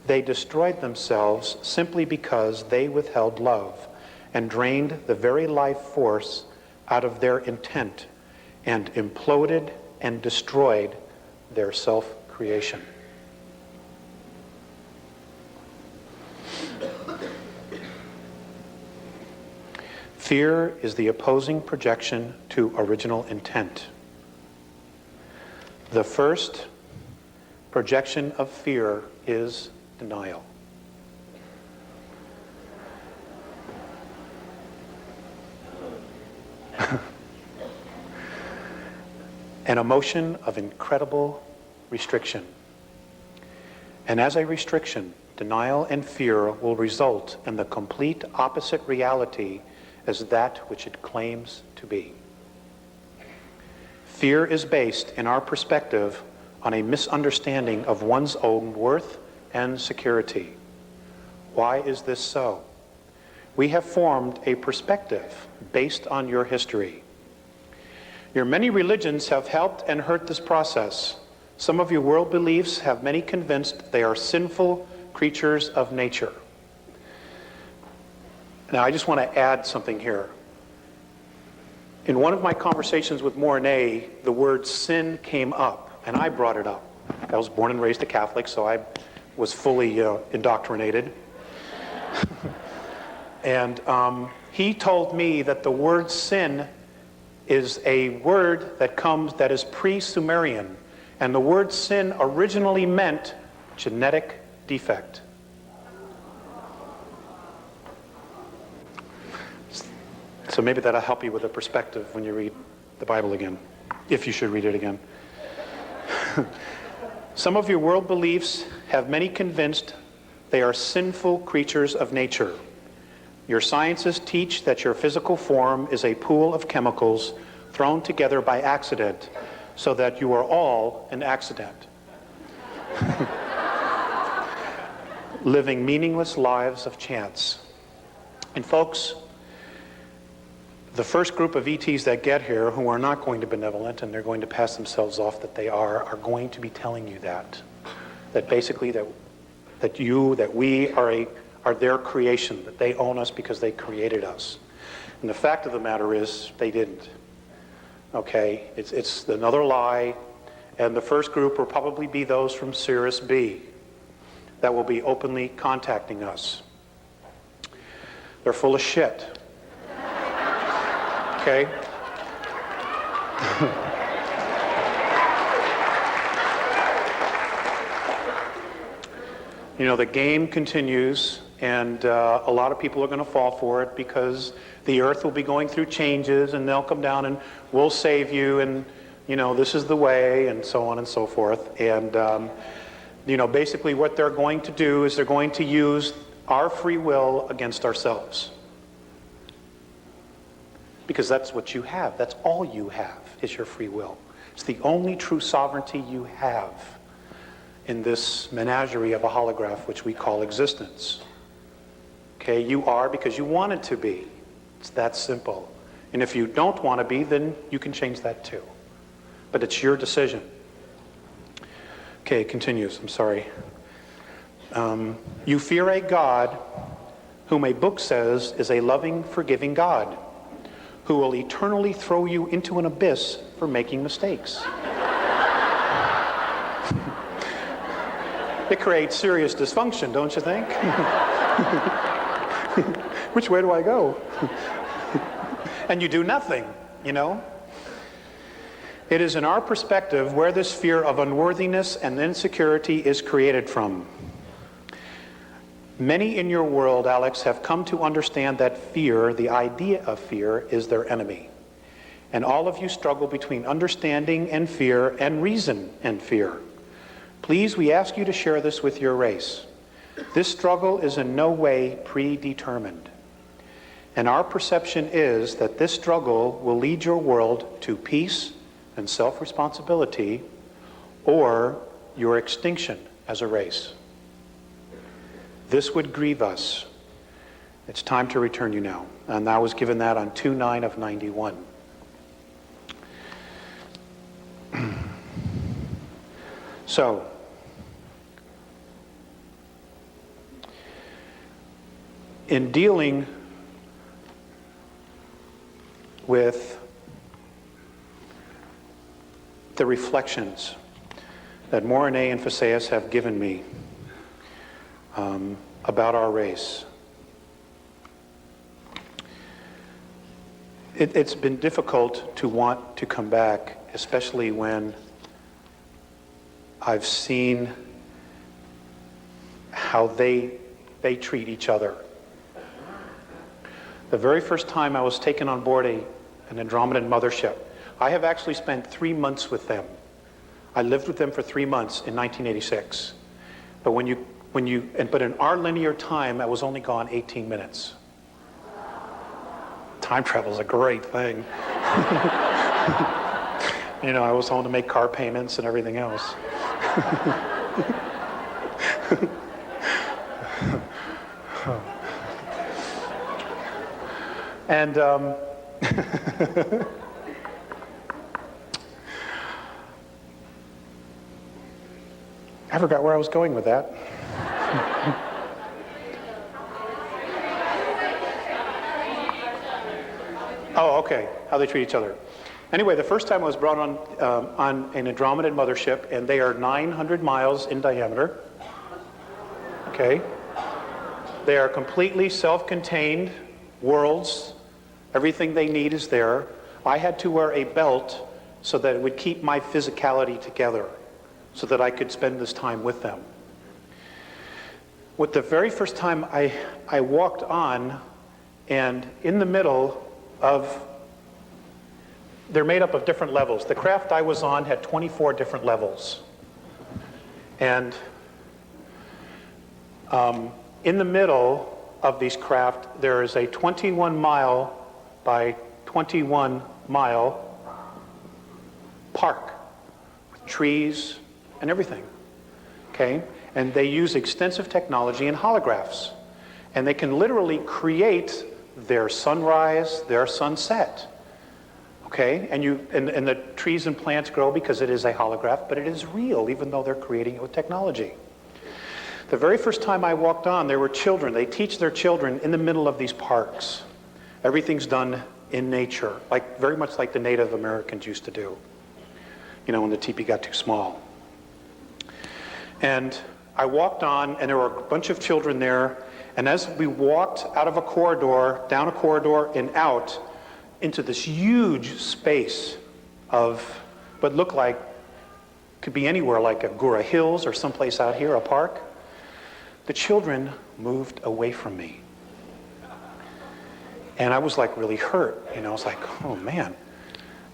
They destroyed themselves simply because they withheld love and drained the very life force out of their intent and imploded and destroyed their self-creation. Fear is the opposing projection to original intent. The first projection of fear is denial. An emotion of incredible restriction. And as a restriction, denial and fear will result in the complete opposite reality as that which it claims to be. Fear is based, in our perspective, on a misunderstanding of one's own worth and security. Why is this so? We have formed a perspective based on your history. Your many religions have helped and hurt this process. Some of your world beliefs have many convinced they are sinful creatures of nature. Now, I just want to add something here. In one of my conversations with Mornay, the word sin came up, and I brought it up. I was born and raised a Catholic, so I was fully indoctrinated. And he told me that the word sin is a word that is pre-Sumerian, and the word sin originally meant genetic defect. So maybe that'll help you with a perspective when you read the Bible again, if you should read it again. Some of your world beliefs have many convinced they are sinful creatures of nature. Your sciences teach that your physical form is a pool of chemicals thrown together by accident, so that you are all an accident. Living meaningless lives of chance. And folks, the first group of ETs that get here, who are not going to be benevolent and they're going to pass themselves off that they are going to be telling you that basically that we are their creation, that they own us because they created us. And the fact of the matter is, they didn't. Okay, it's another lie, and the first group will probably be those from Sirius B that will be openly contacting us. They're full of shit. Okay? You know, the game continues, and a lot of people are going to fall for it because the earth will be going through changes, and they'll come down and we'll save you, and, you know, this is the way, and so on and so forth. And, you know, basically what they're going to do is they're going to use our free will against ourselves. Because that's what you have. That's all you have, is your free will. It's the only true sovereignty you have in this menagerie of a holograph, which we call existence. Okay, you are because you wanted to be. It's that simple. And if you don't want to be, then you can change that too. But it's your decision. Okay, it continues. I'm sorry. You fear a God whom a book says is a loving, forgiving God, who will eternally throw you into an abyss for making mistakes. It creates serious dysfunction, don't you think? Which way do I go? And you do nothing, you know? It is in our perspective where this fear of unworthiness and insecurity is created from. Many in your world, Alex, have come to understand that fear, the idea of fear, is their enemy. And all of you struggle between understanding and fear and reason and fear. Please, we ask you to share this with your race. This struggle is in no way predetermined. And our perception is that this struggle will lead your world to peace and self-responsibility, or your extinction as a race. This would grieve us. It's time to return you now. And I was given that on 2/9/91. So, in dealing with the reflections that Morine and Phaseus have given me about our race, it's been difficult to want to come back, especially when I've seen how they treat each other. The very first time I was taken on board an Andromedan mothership, I have actually spent 3 months with them. I lived with them for 3 months in 1986. But but in our linear time, I was only gone 18 minutes. Time travel is a great thing. You know, I was home to make car payments and everything else. And I forgot where I was going with that. Oh, okay, how they treat each other. Anyway, the first time I was brought on an Andromedan mothership, and they are 900 miles in diameter. Okay. They are completely self-contained worlds. Everything they need is there. I had to wear a belt so that it would keep my physicality together, so that I could spend this time with them. With the very first time I walked on, and in the middle of, they're made up of different levels. The craft I was on had 24 different levels. And in the middle of these craft, there is a 21 mile by 21 mile park with trees and everything, okay? And they use extensive technology and holographs. And they can literally create their sunrise, their sunset, okay? And the trees and plants grow because it is a holograph, but it is real, even though they're creating it with technology. The very first time I walked on, there were children. They teach their children in the middle of these parks. Everything's done in nature, like very much like the Native Americans used to do, you know, when the teepee got too small. And I walked on, and there were a bunch of children there, and as we walked out of a corridor, down a corridor, and out into this huge space of what looked like, could be anywhere, like Agura Hills or someplace out here, a park, the children moved away from me. And I was like really hurt, you know, I was like, oh man.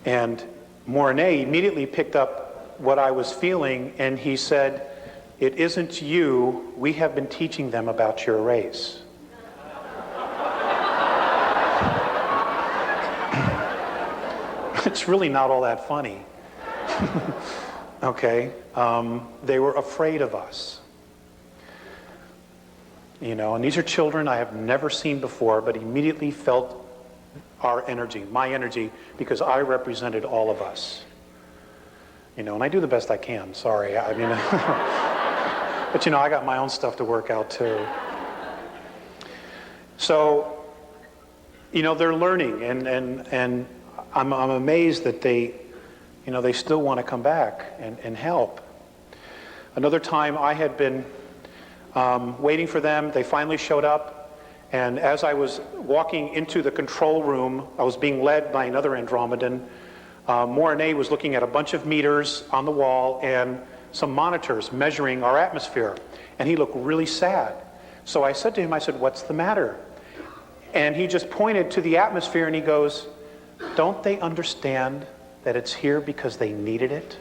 And Morine immediately picked up what I was feeling, and he said, "It isn't you, we have been teaching them about your race." It's really not all that funny. Okay, they were afraid of us. You know, and these are children I have never seen before, but immediately felt our energy, my energy, because I represented all of us. You know, and I do the best I can, sorry. I mean, but you know, I got my own stuff to work out too. So, you know, they're learning, and I'm amazed that they, you know, they still want to come back and help. Another time I had been waiting for them, they finally showed up, and as I was walking into the control room, I was being led by another Andromedan. Mornay was looking at a bunch of meters on the wall and some monitors measuring our atmosphere, and he looked really sad. So I said to him, I said, "What's the matter?" And he just pointed to the atmosphere and he goes, "Don't they understand that it's here because they needed it?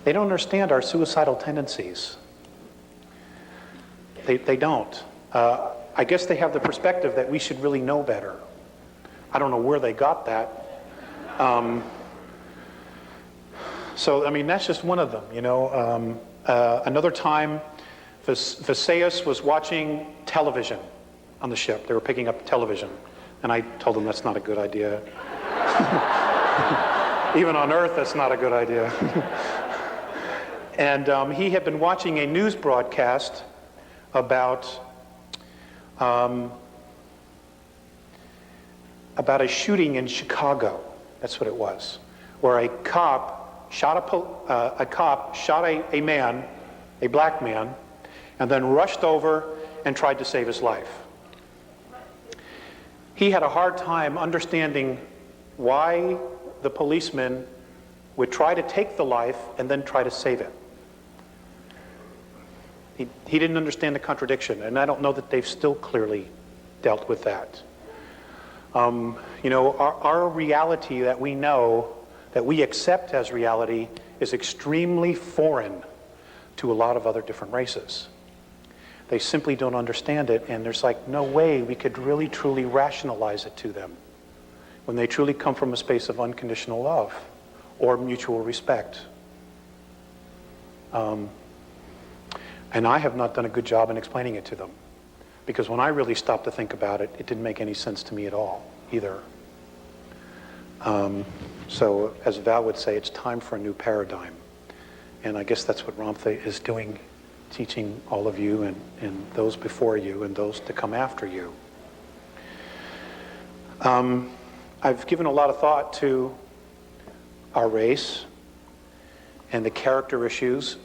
They don't understand our suicidal tendencies. They don't. I guess they have the perspective that we should really know better." I don't know where they got that. So, I mean, that's just one of them, you know. Another time, Visayas was watching television on the ship. They were picking up television. And I told them that's not a good idea. Even on Earth, that's not a good idea. And he had been watching a news broadcast about a shooting in Chicago. That's what it was, where a cop shot a man, a black man, and then rushed over and tried to save his life. He had a hard time understanding why the policeman would try to take the life and then try to save it. He didn't understand the contradiction, and I don't know that they've still clearly dealt with that. You know, our reality that we know, that we accept as reality, is extremely foreign to a lot of other different races. They simply don't understand it, and there's like no way we could really truly rationalize it to them when they truly come from a space of unconditional love or mutual respect. And I have not done a good job in explaining it to them, because when I really stopped to think about it, it didn't make any sense to me at all either. So as Val would say, it's time for a new paradigm. And I guess that's what Ramtha is doing, teaching all of you and those before you and those to come after you. I've given a lot of thought to our race and the character issues,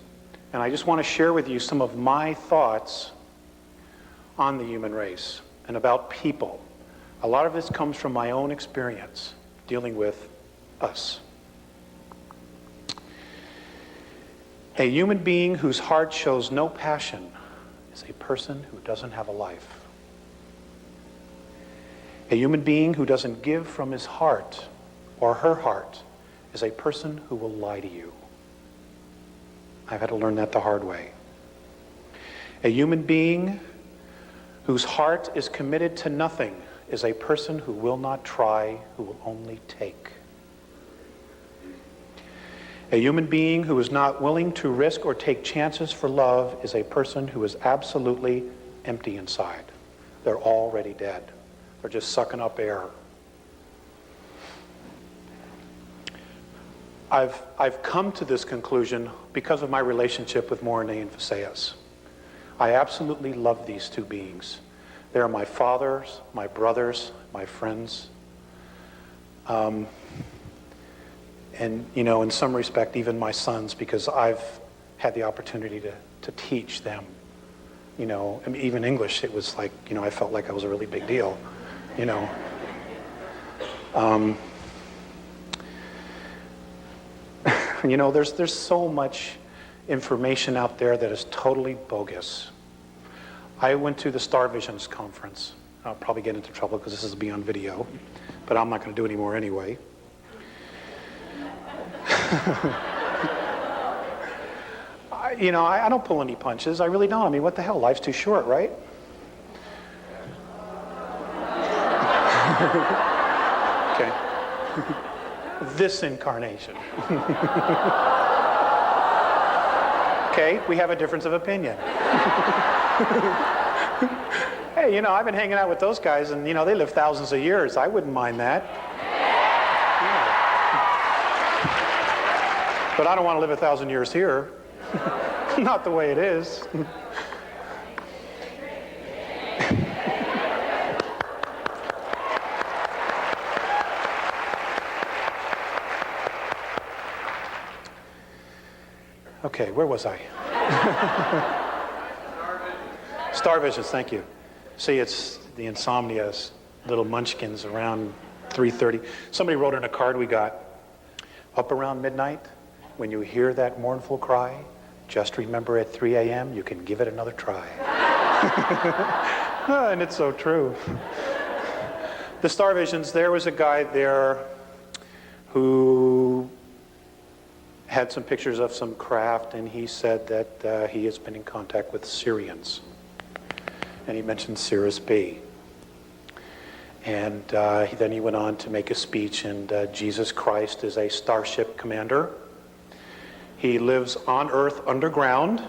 and I just want to share with you some of my thoughts on the human race and about people. A lot of this comes from my own experience dealing with us. A human being whose heart shows no passion is a person who doesn't have a life. A human being who doesn't give from his heart or her heart is a person who will lie to you. I've had to learn that the hard way. A human being whose heart is committed to nothing is a person who will not try, who will only take. A human being who is not willing to risk or take chances for love is a person who is absolutely empty inside. They're already dead. They're just sucking up air. I've come to this conclusion because of my relationship with Mornay and Visayas. I absolutely love these two beings. They're my fathers, my brothers, my friends. And, you know, in some respect, even my sons, because I've had the opportunity to teach them, you know, I mean, even English, it was like, you know, I felt like I was a really big deal, you know. You know, there's so much information out there that is totally bogus. I went to the Star Visions conference. I'll probably get into trouble because this is beyond video, but I'm not going to do any more anyway. I don't pull any punches. I really don't. I mean, what the hell? Life's too short, right? Okay. This incarnation. Okay, we have a difference of opinion. Hey, I've been hanging out with those guys, and, they live thousands of years. I wouldn't mind that. Yeah. But I don't want to live 1,000 years here. Not the way it is. Okay, where was I? Star visions, thank you. See, it's the insomnia, little munchkins around 3:30. Somebody wrote in a card we got, up around midnight, when you hear that mournful cry, just remember at 3 a.m. you can give it another try. And it's so true. The star visions, there was a guy there who had some pictures of some craft, and he said that he has been in contact with Syrians. And he mentioned Cirrus B. And then he went on to make a speech, and Jesus Christ is a starship commander. He lives on Earth underground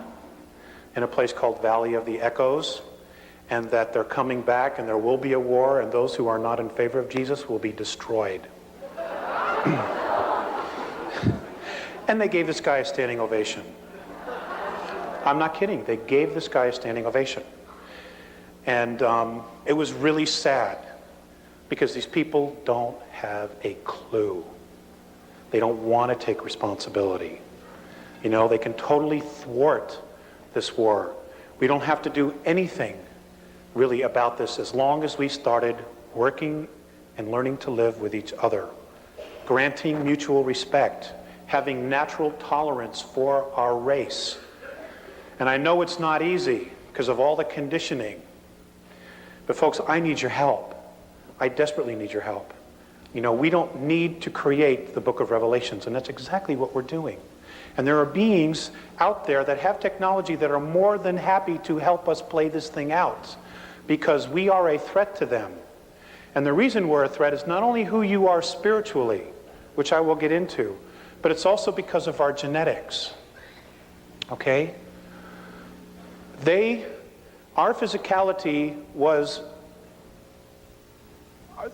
in a place called Valley of the Echoes, and that they're coming back and there will be a war, and those who are not in favor of Jesus will be destroyed. And they gave this guy a standing ovation. I'm not kidding. They gave this guy a standing ovation. And it was really sad because these people don't have a clue. They don't want to take responsibility. They can totally thwart this war. We don't have to do anything really about this as long as we started working and learning to live with each other, granting mutual respect, having natural tolerance for our race. And I know it's not easy because of all the conditioning. But folks, I need your help. I desperately need your help. We don't need to create the book of Revelations, and that's exactly what we're doing. And there are beings out there that have technology that are more than happy to help us play this thing out, because we are a threat to them. And the reason we're a threat is not only who you are spiritually, which I will get into, but it's also because of our genetics. Okay? Our physicality was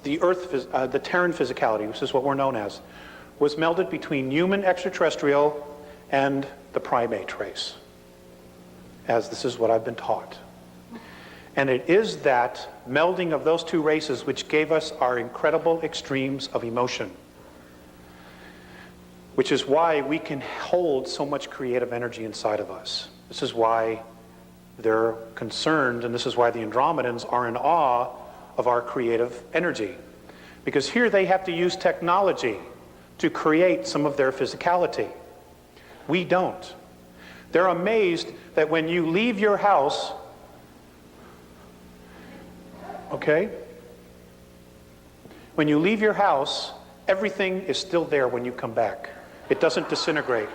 the Terran physicality, which is what we're known as, was melded between human extraterrestrial and the primate race, as this is what I've been taught. And it is that melding of those two races which gave us our incredible extremes of emotion, which is why we can hold so much creative energy inside of us. This is why they're concerned, and this is why the Andromedans are in awe of our creative energy. Because here they have to use technology to create some of their physicality. We don't. They're amazed that when you leave your house, okay? When you leave your house, everything is still there when you come back. It doesn't disintegrate.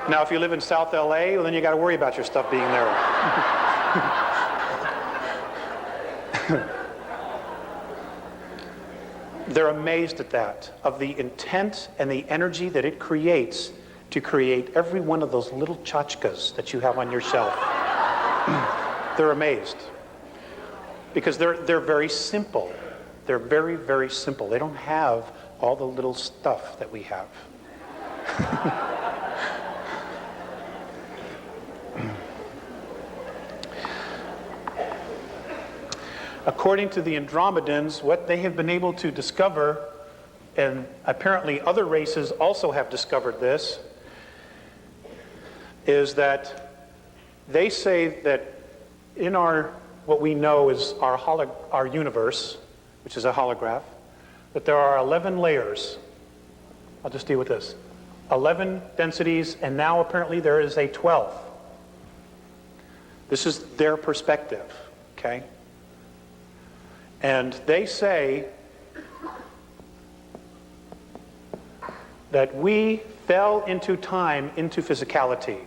Now, if you live in South LA, well, then you got to worry about your stuff being there. They're amazed at that, of the intent and the energy that it creates to create every one of those little tchotchkes that you have on your shelf. They're amazed. Because they're very simple. They're very, very simple. They don't have all the little stuff that we have. According to the Andromedans, what they have been able to discover, and apparently other races also have discovered this, is that they say that in what we know is our universe, which is a holograph, that there are 11 layers. I'll just deal with this. 11 densities, and now apparently there is a 12th. This is their perspective, okay? And they say that we fell into time, into physicality.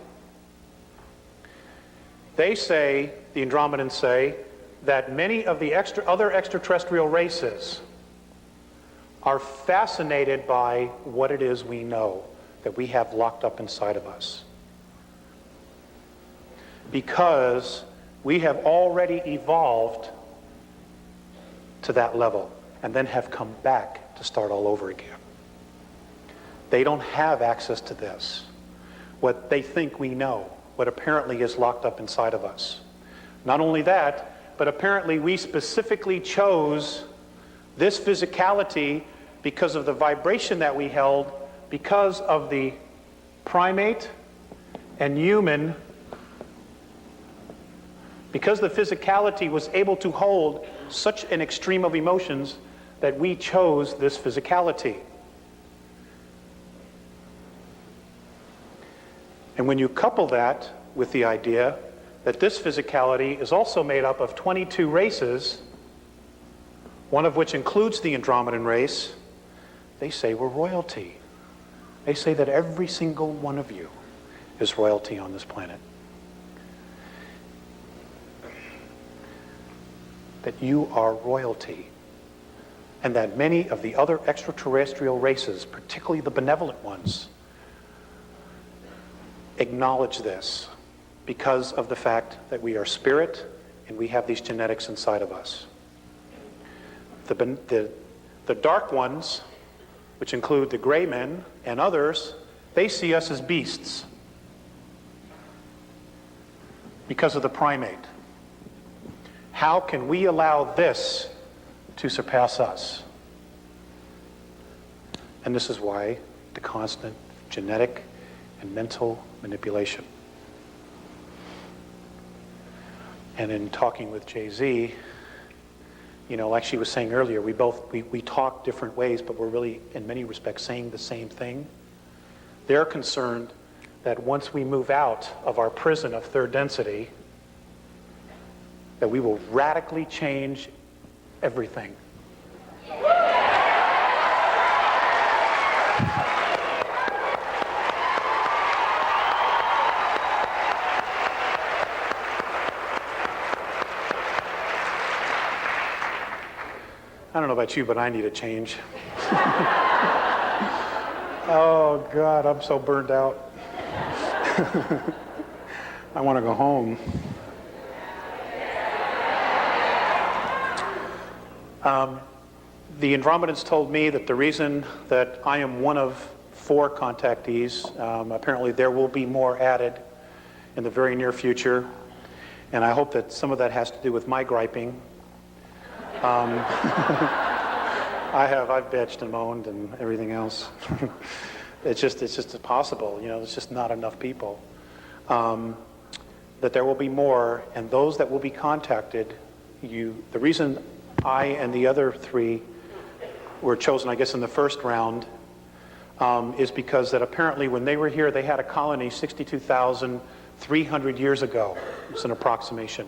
They say, the Andromedans say, that many of the other extraterrestrial races are fascinated by what it is we know that we have locked up inside of us. Because we have already evolved to that level and then have come back to start all over again. They don't have access to this, what they think we know, what apparently is locked up inside of us. Not only that, but apparently we specifically chose this physicality because of the vibration that we held, because of the primate and human, because the physicality was able to hold such an extreme of emotions that we chose this physicality. And when you couple that with the idea that this physicality is also made up of 22 races, one of which includes the Andromedan race, they say we're royalty. They say that every single one of you is royalty on this planet. That you are royalty. And that many of the other extraterrestrial races, particularly the benevolent ones, acknowledge this because of the fact that we are spirit and we have these genetics inside of us. The dark ones, which include the gray men and others, they see us as beasts because of the primate. How can we allow this to surpass us? And this is why the constant genetic and mental manipulation. And in talking with Jay-Z, you know, like she was saying earlier, we talk different ways, but we're really, in many respects, saying the same thing. They're concerned that once we move out of our prison of third density, that we will radically change everything. I don't know about you, but I need a change. Oh, God, I'm so burned out. I want to go home. The Andromedans told me that the reason that I am one of 4 contactees, apparently there will be more added in the very near future, and I hope that some of that has to do with my griping. I've bitched and moaned and everything else. It's just impossible, you know, there's just not enough people. That there will be more, and those that will be contacted, the reason I and the other 3 were chosen, I guess, in the first round, is because that apparently when they were here, they had a colony 62,300 years ago. It's an approximation.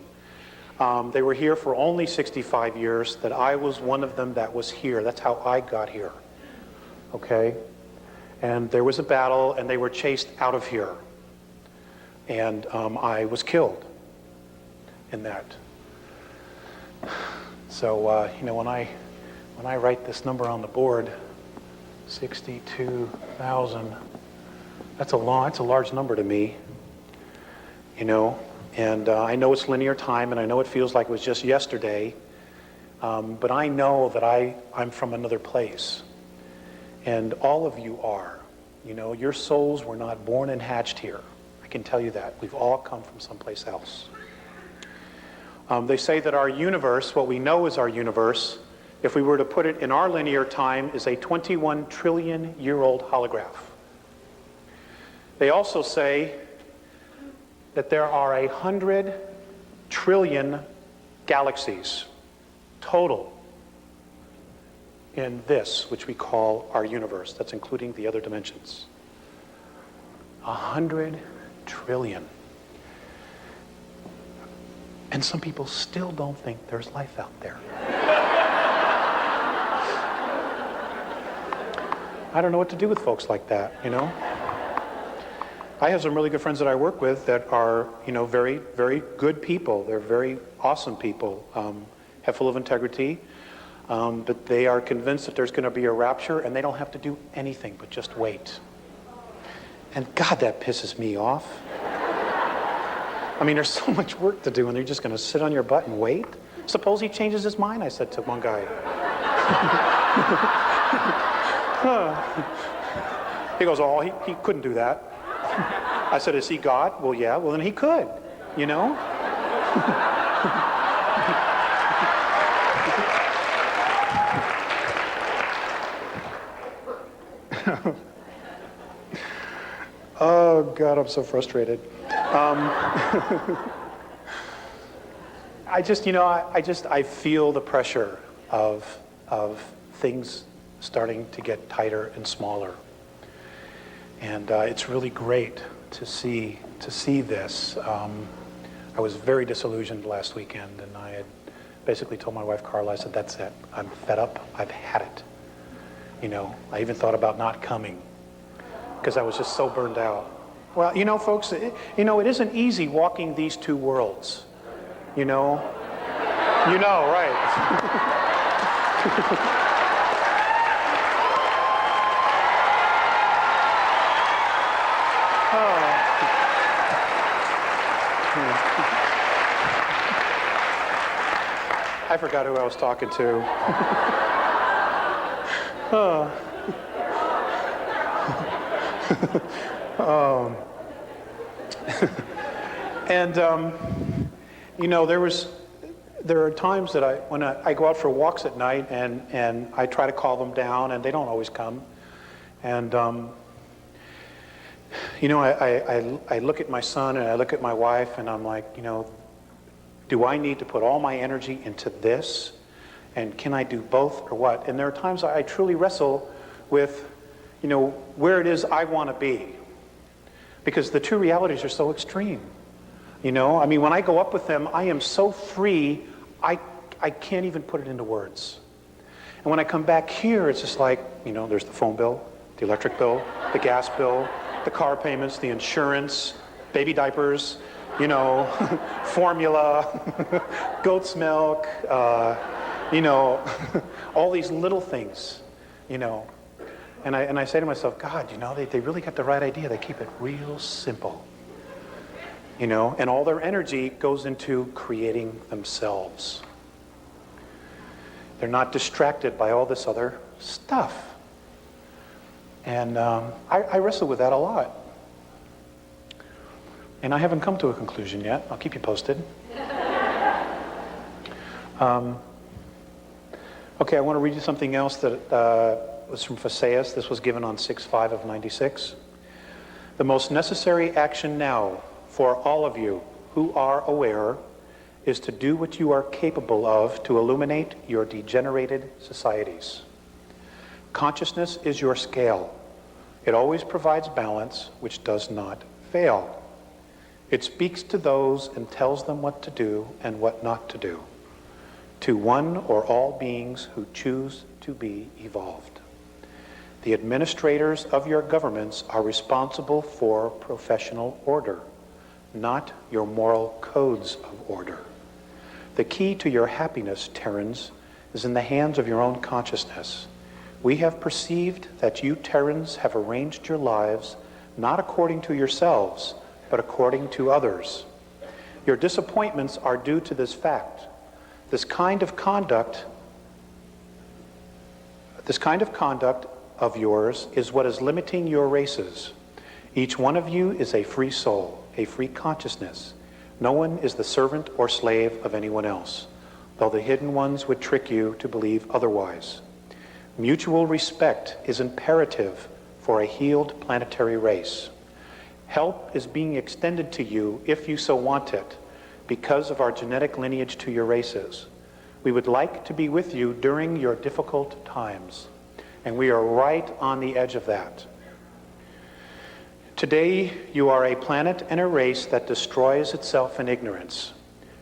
They were here for only 65 years, that I was one of them that was here. That's how I got here, okay? And there was a battle, and they were chased out of here. And I was killed in that. So, you know, when I write this number on the board, 62,000, that's a large number to me, you know. And I know it's linear time, and I know it feels like it was just yesterday, but I know that I'm from another place. And all of you are. You know, your souls were not born and hatched here. I can tell you that. We've all come from someplace else. They say that our universe, what we know is our universe, if we were to put it in our linear time, is a 21 trillion-year-old holograph. They also say that there are 100 trillion galaxies total in this, which we call our universe. That's including the other dimensions. 100 trillion. And some people still don't think there's life out there. I don't know what to do with folks like that, you know? I have some really good friends that I work with that are, you know, very, very good people. They're very awesome people, have full of integrity. But they are convinced that there's going to be a rapture, and they don't have to do anything but just wait. And God, that pisses me off. I mean, there's so much work to do, and you're just going to sit on your butt and wait? Suppose he changes his mind, I said to one guy. He goes, oh, he couldn't do that. I said, is he God? Well, yeah. Well, then he could, you know? Oh, God, I'm so frustrated. I feel the pressure of things starting to get tighter and smaller. And it's really great to see this. I was very disillusioned last weekend, and I had basically told my wife, Carla, I said, that's it. I'm fed up. I've had it. You know, I even thought about not coming because I was just so burned out. Well, you know, folks, it isn't easy walking these two worlds. You know, right? I forgot who I was talking to. There are times that when I go out for walks at night and I try to call them down and they don't always come. And, I look at my son and I look at my wife and I'm like, do I need to put all my energy into this? And can I do both or what? And there are times I truly wrestle with, where it is I want to be. Because the two realities are so extreme. When I go up with them, I am so free, I can't even put it into words. And when I come back here, it's just like, there's the phone bill, the electric bill, the gas bill, the car payments, the insurance, baby diapers, formula, goat's milk, all these little things, And I say to myself, God, they really got the right idea. They keep it real simple. And all their energy goes into creating themselves. They're not distracted by all this other stuff. And I wrestle with that a lot. And I haven't come to a conclusion yet. I'll keep you posted. Okay, I want to read you something else that was from Phaseus. This was given on 6/5 of 96. The most necessary action now for all of you who are aware is to do what you are capable of to illuminate your degenerated societies. Consciousness is your scale. It always provides balance, which does not fail. It speaks to those and tells them what to do and what not to do, to one or all beings who choose to be evolved. The administrators of your governments are responsible for professional order, not your moral codes of order. The key to your happiness, Terrans, is in the hands of your own consciousness. We have perceived that you Terrans have arranged your lives not according to yourselves, but according to others. Your disappointments are due to this fact. This kind of conduct of yours is what is limiting your races. Each one of you is a free soul, a free consciousness. No one is the servant or slave of anyone else, though the hidden ones would trick you to believe otherwise. Mutual respect is imperative for a healed planetary race. Help is being extended to you, if you so want it, because of our genetic lineage to your races. We would like to be with you during your difficult times, and we are right on the edge of that. Today, you are a planet and a race that destroys itself in ignorance.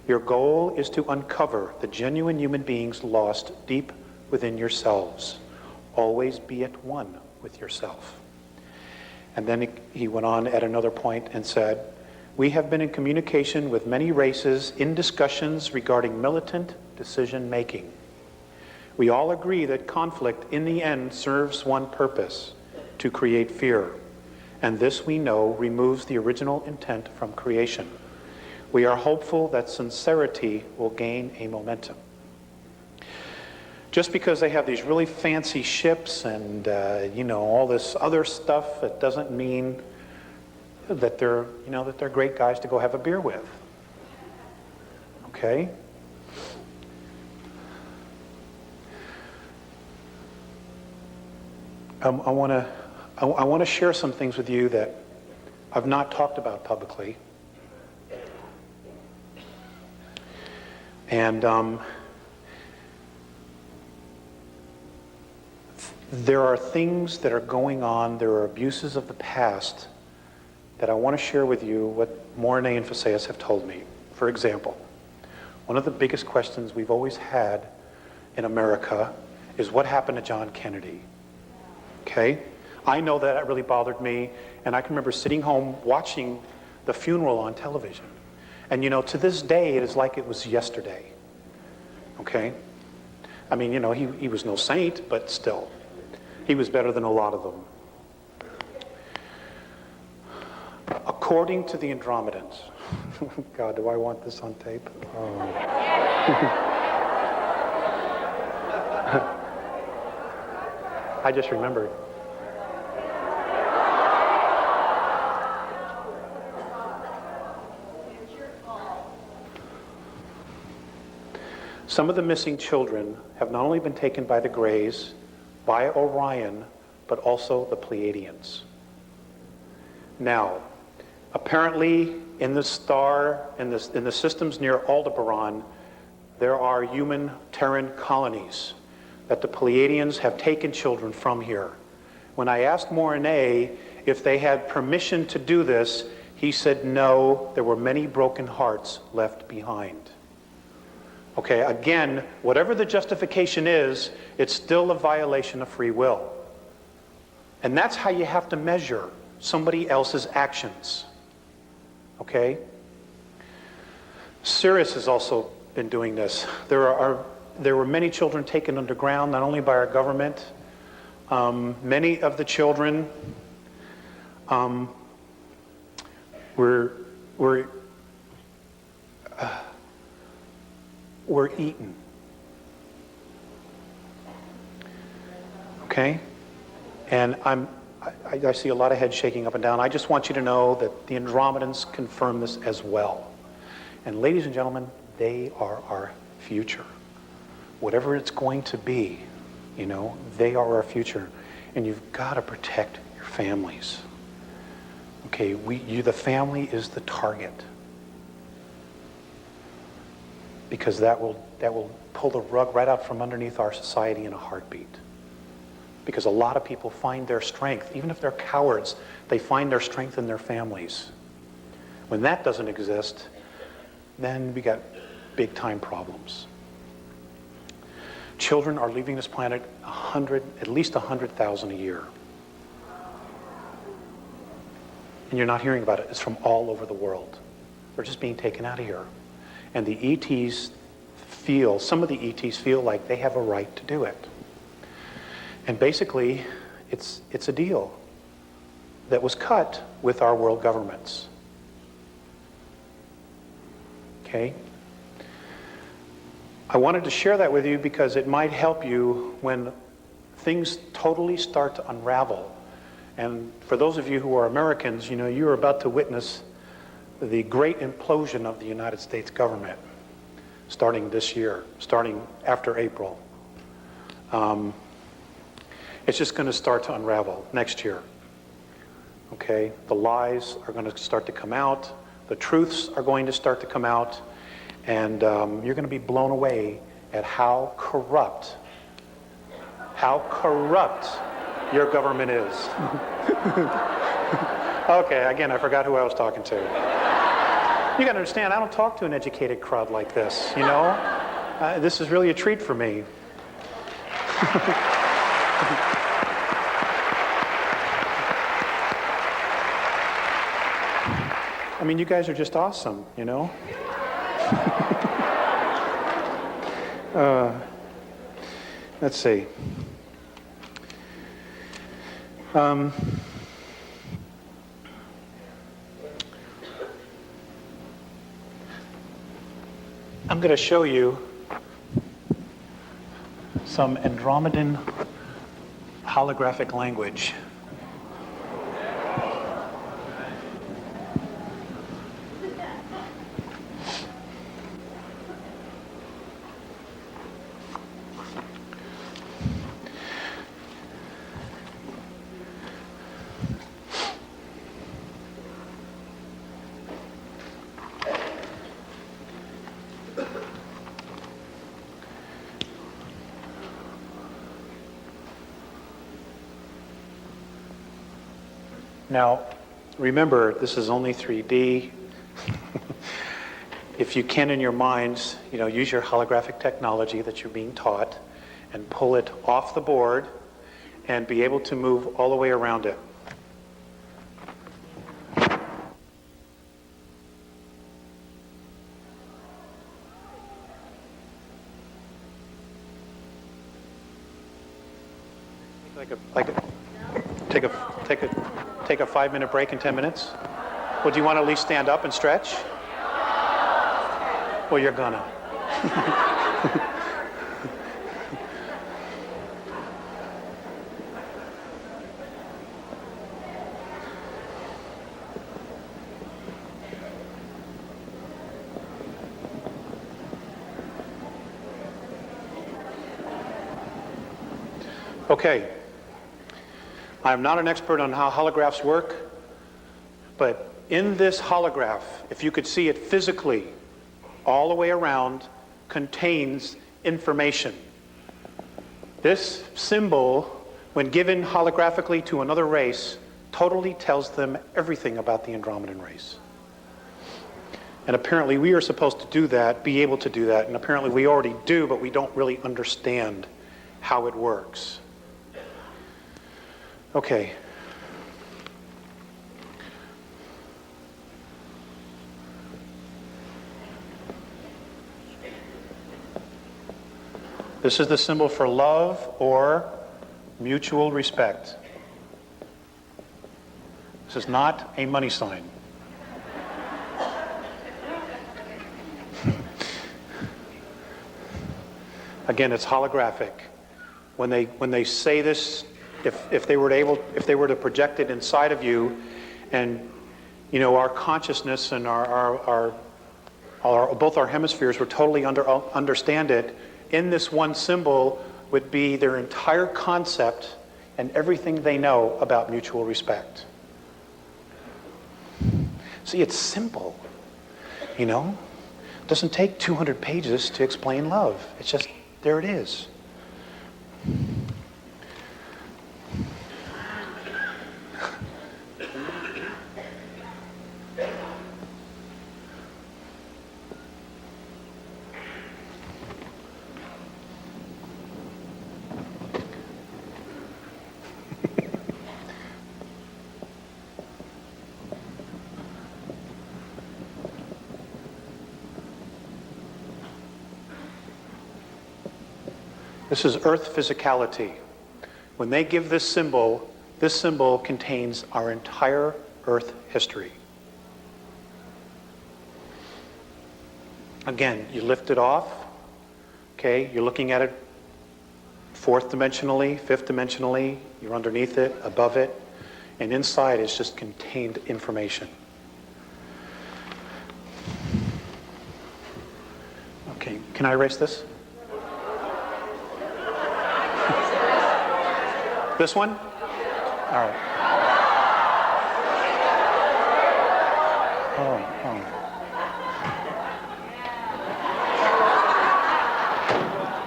Your goal is to uncover the genuine human beings lost deep within yourselves. Always be at one with yourself. And then he went on at another point and said, we have been in communication with many races in discussions regarding militant decision-making. We all agree that conflict in the end serves one purpose, to create fear. And this we know removes the original intent from creation. We are hopeful that sincerity will gain a momentum. Just because they have these really fancy ships and all this other stuff, it doesn't mean that they're great guys to go have a beer with. Okay? I want to share some things with you that I've not talked about publicly. And there are things that are going on, there are abuses of the past that I want to share with you what Morine and Phaseus have told me. For example, one of the biggest questions we've always had in America is what happened to John Kennedy? Okay? I know that really bothered me, and I can remember sitting home watching the funeral on television. And to this day, it is like it was yesterday. Okay? I mean, he was no saint, but still. He was better than a lot of them. According to the Andromedans, God, do I want this on tape? Oh. I just remembered. Some of the missing children have not only been taken by the Greys, by Orion, but also the Pleiadians. Now, apparently in the star, in the systems near Aldebaran, there are human Terran colonies that the Pleiadians have taken children from here. When I asked Morine if they had permission to do this, he said no, there were many broken hearts left behind. Okay, again, whatever the justification is, it's still a violation of free will. And that's how you have to measure somebody else's actions. Okay? Sirius has also been doing this. There were many children taken underground, not only by our government. Many of the children were eaten. Okay? And I see a lot of heads shaking up and down. I just want you to know that the Andromedans confirm this as well. And ladies and gentlemen, they are our future. Whatever it's going to be, they are our future. And you've got to protect your families. Okay, the family is the target. Because that will pull the rug right out from underneath our society in a heartbeat. Because a lot of people find their strength, even if they're cowards, they find their strength in their families. When that doesn't exist, then we got big time problems. Children are leaving this planet at least 100,000 a year. And you're not hearing about it. It's from all over the world. They're just being taken out of here. And the ETs some of the ETs feel like they have a right to do it. And basically, it's a deal that was cut with our world governments. Okay? I wanted to share that with you because it might help you when things totally start to unravel. And for those of you who are Americans, you're about to witness the great implosion of the United States government starting this year, starting after April. It's just going to start to unravel next year. Okay? The lies are going to start to come out. The truths are going to start to come out. And you're going to be blown away at how corrupt your government is. Okay, again, I forgot who I was talking to. You got to understand, I don't talk to an educated crowd like this, This is really a treat for me. I mean, you guys are just awesome, let's see. I'm going to show you some Andromedan holographic language. Now, remember, this is only 3D. If you can in your minds, use your holographic technology that you're being taught and pull it off the board and be able to move all the way around it. Take a 5-minute break in 10 minutes? Well, do you want to at least stand up and stretch? Well, you're gonna. Okay. I'm not an expert on how holographs work, but in this holograph, if you could see it physically, all the way around, contains information. This symbol, when given holographically to another race, totally tells them everything about the Andromedan race. And apparently we are supposed to do that, be able to do that, and apparently we already do, but we don't really understand how it works. Okay. This is the symbol for love or mutual respect. This is not a money sign. Again, it's holographic. When they say this, if they were to project it inside of you, and our consciousness and our both our hemispheres would totally understand it, in this one symbol would be their entire concept and everything they know about mutual respect. See, it's simple, It doesn't take 200 pages to explain love. It's just, there it is. This is Earth physicality. When they give this symbol contains our entire Earth history. Again, you lift it off, okay? You're looking at it fourth dimensionally, fifth dimensionally, you're underneath it, above it, and inside is just contained information. Okay, can I erase this? This one? All right. Oh.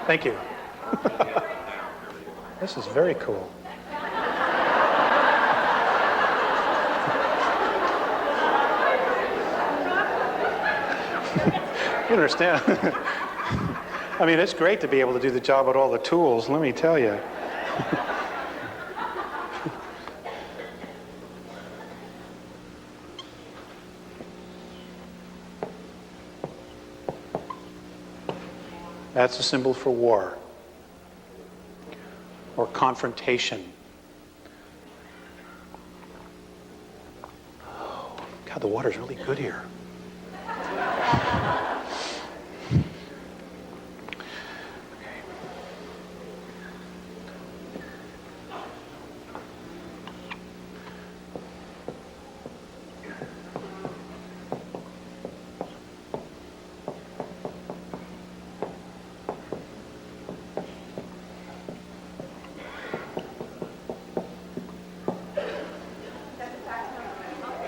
Thank you. This is very cool. You understand? I mean, it's great to be able to do the job with all the tools, let me tell you. That's a symbol for war. or confrontation. Oh, God, the water's really good here.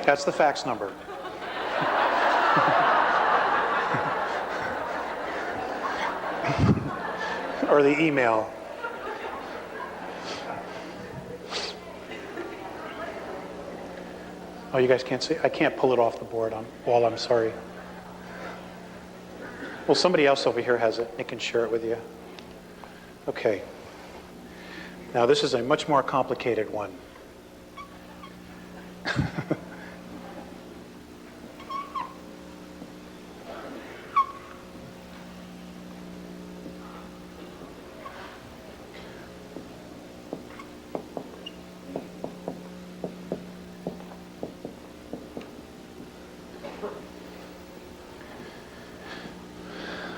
That's the fax number. Or the email. Oh, you guys can't see? I can't pull it off the board while I'm sorry. Well, somebody else over here has it. They can share it with you. Okay. Now, this is a much more complicated one.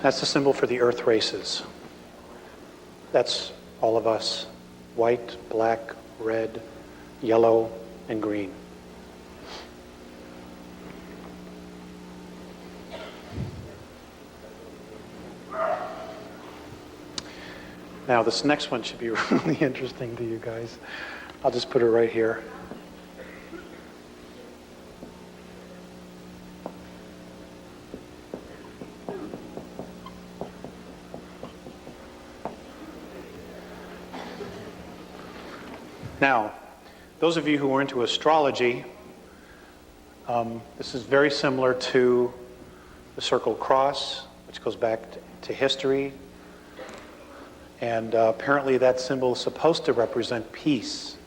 That's the symbol for the Earth races. That's all of us. White, black, red, yellow, and green. Now, this next one should be really interesting to you guys. I'll just put it right here. Now, those of you who are into astrology, this is very similar to the circle cross, which goes back to history. And apparently that symbol is supposed to represent peace.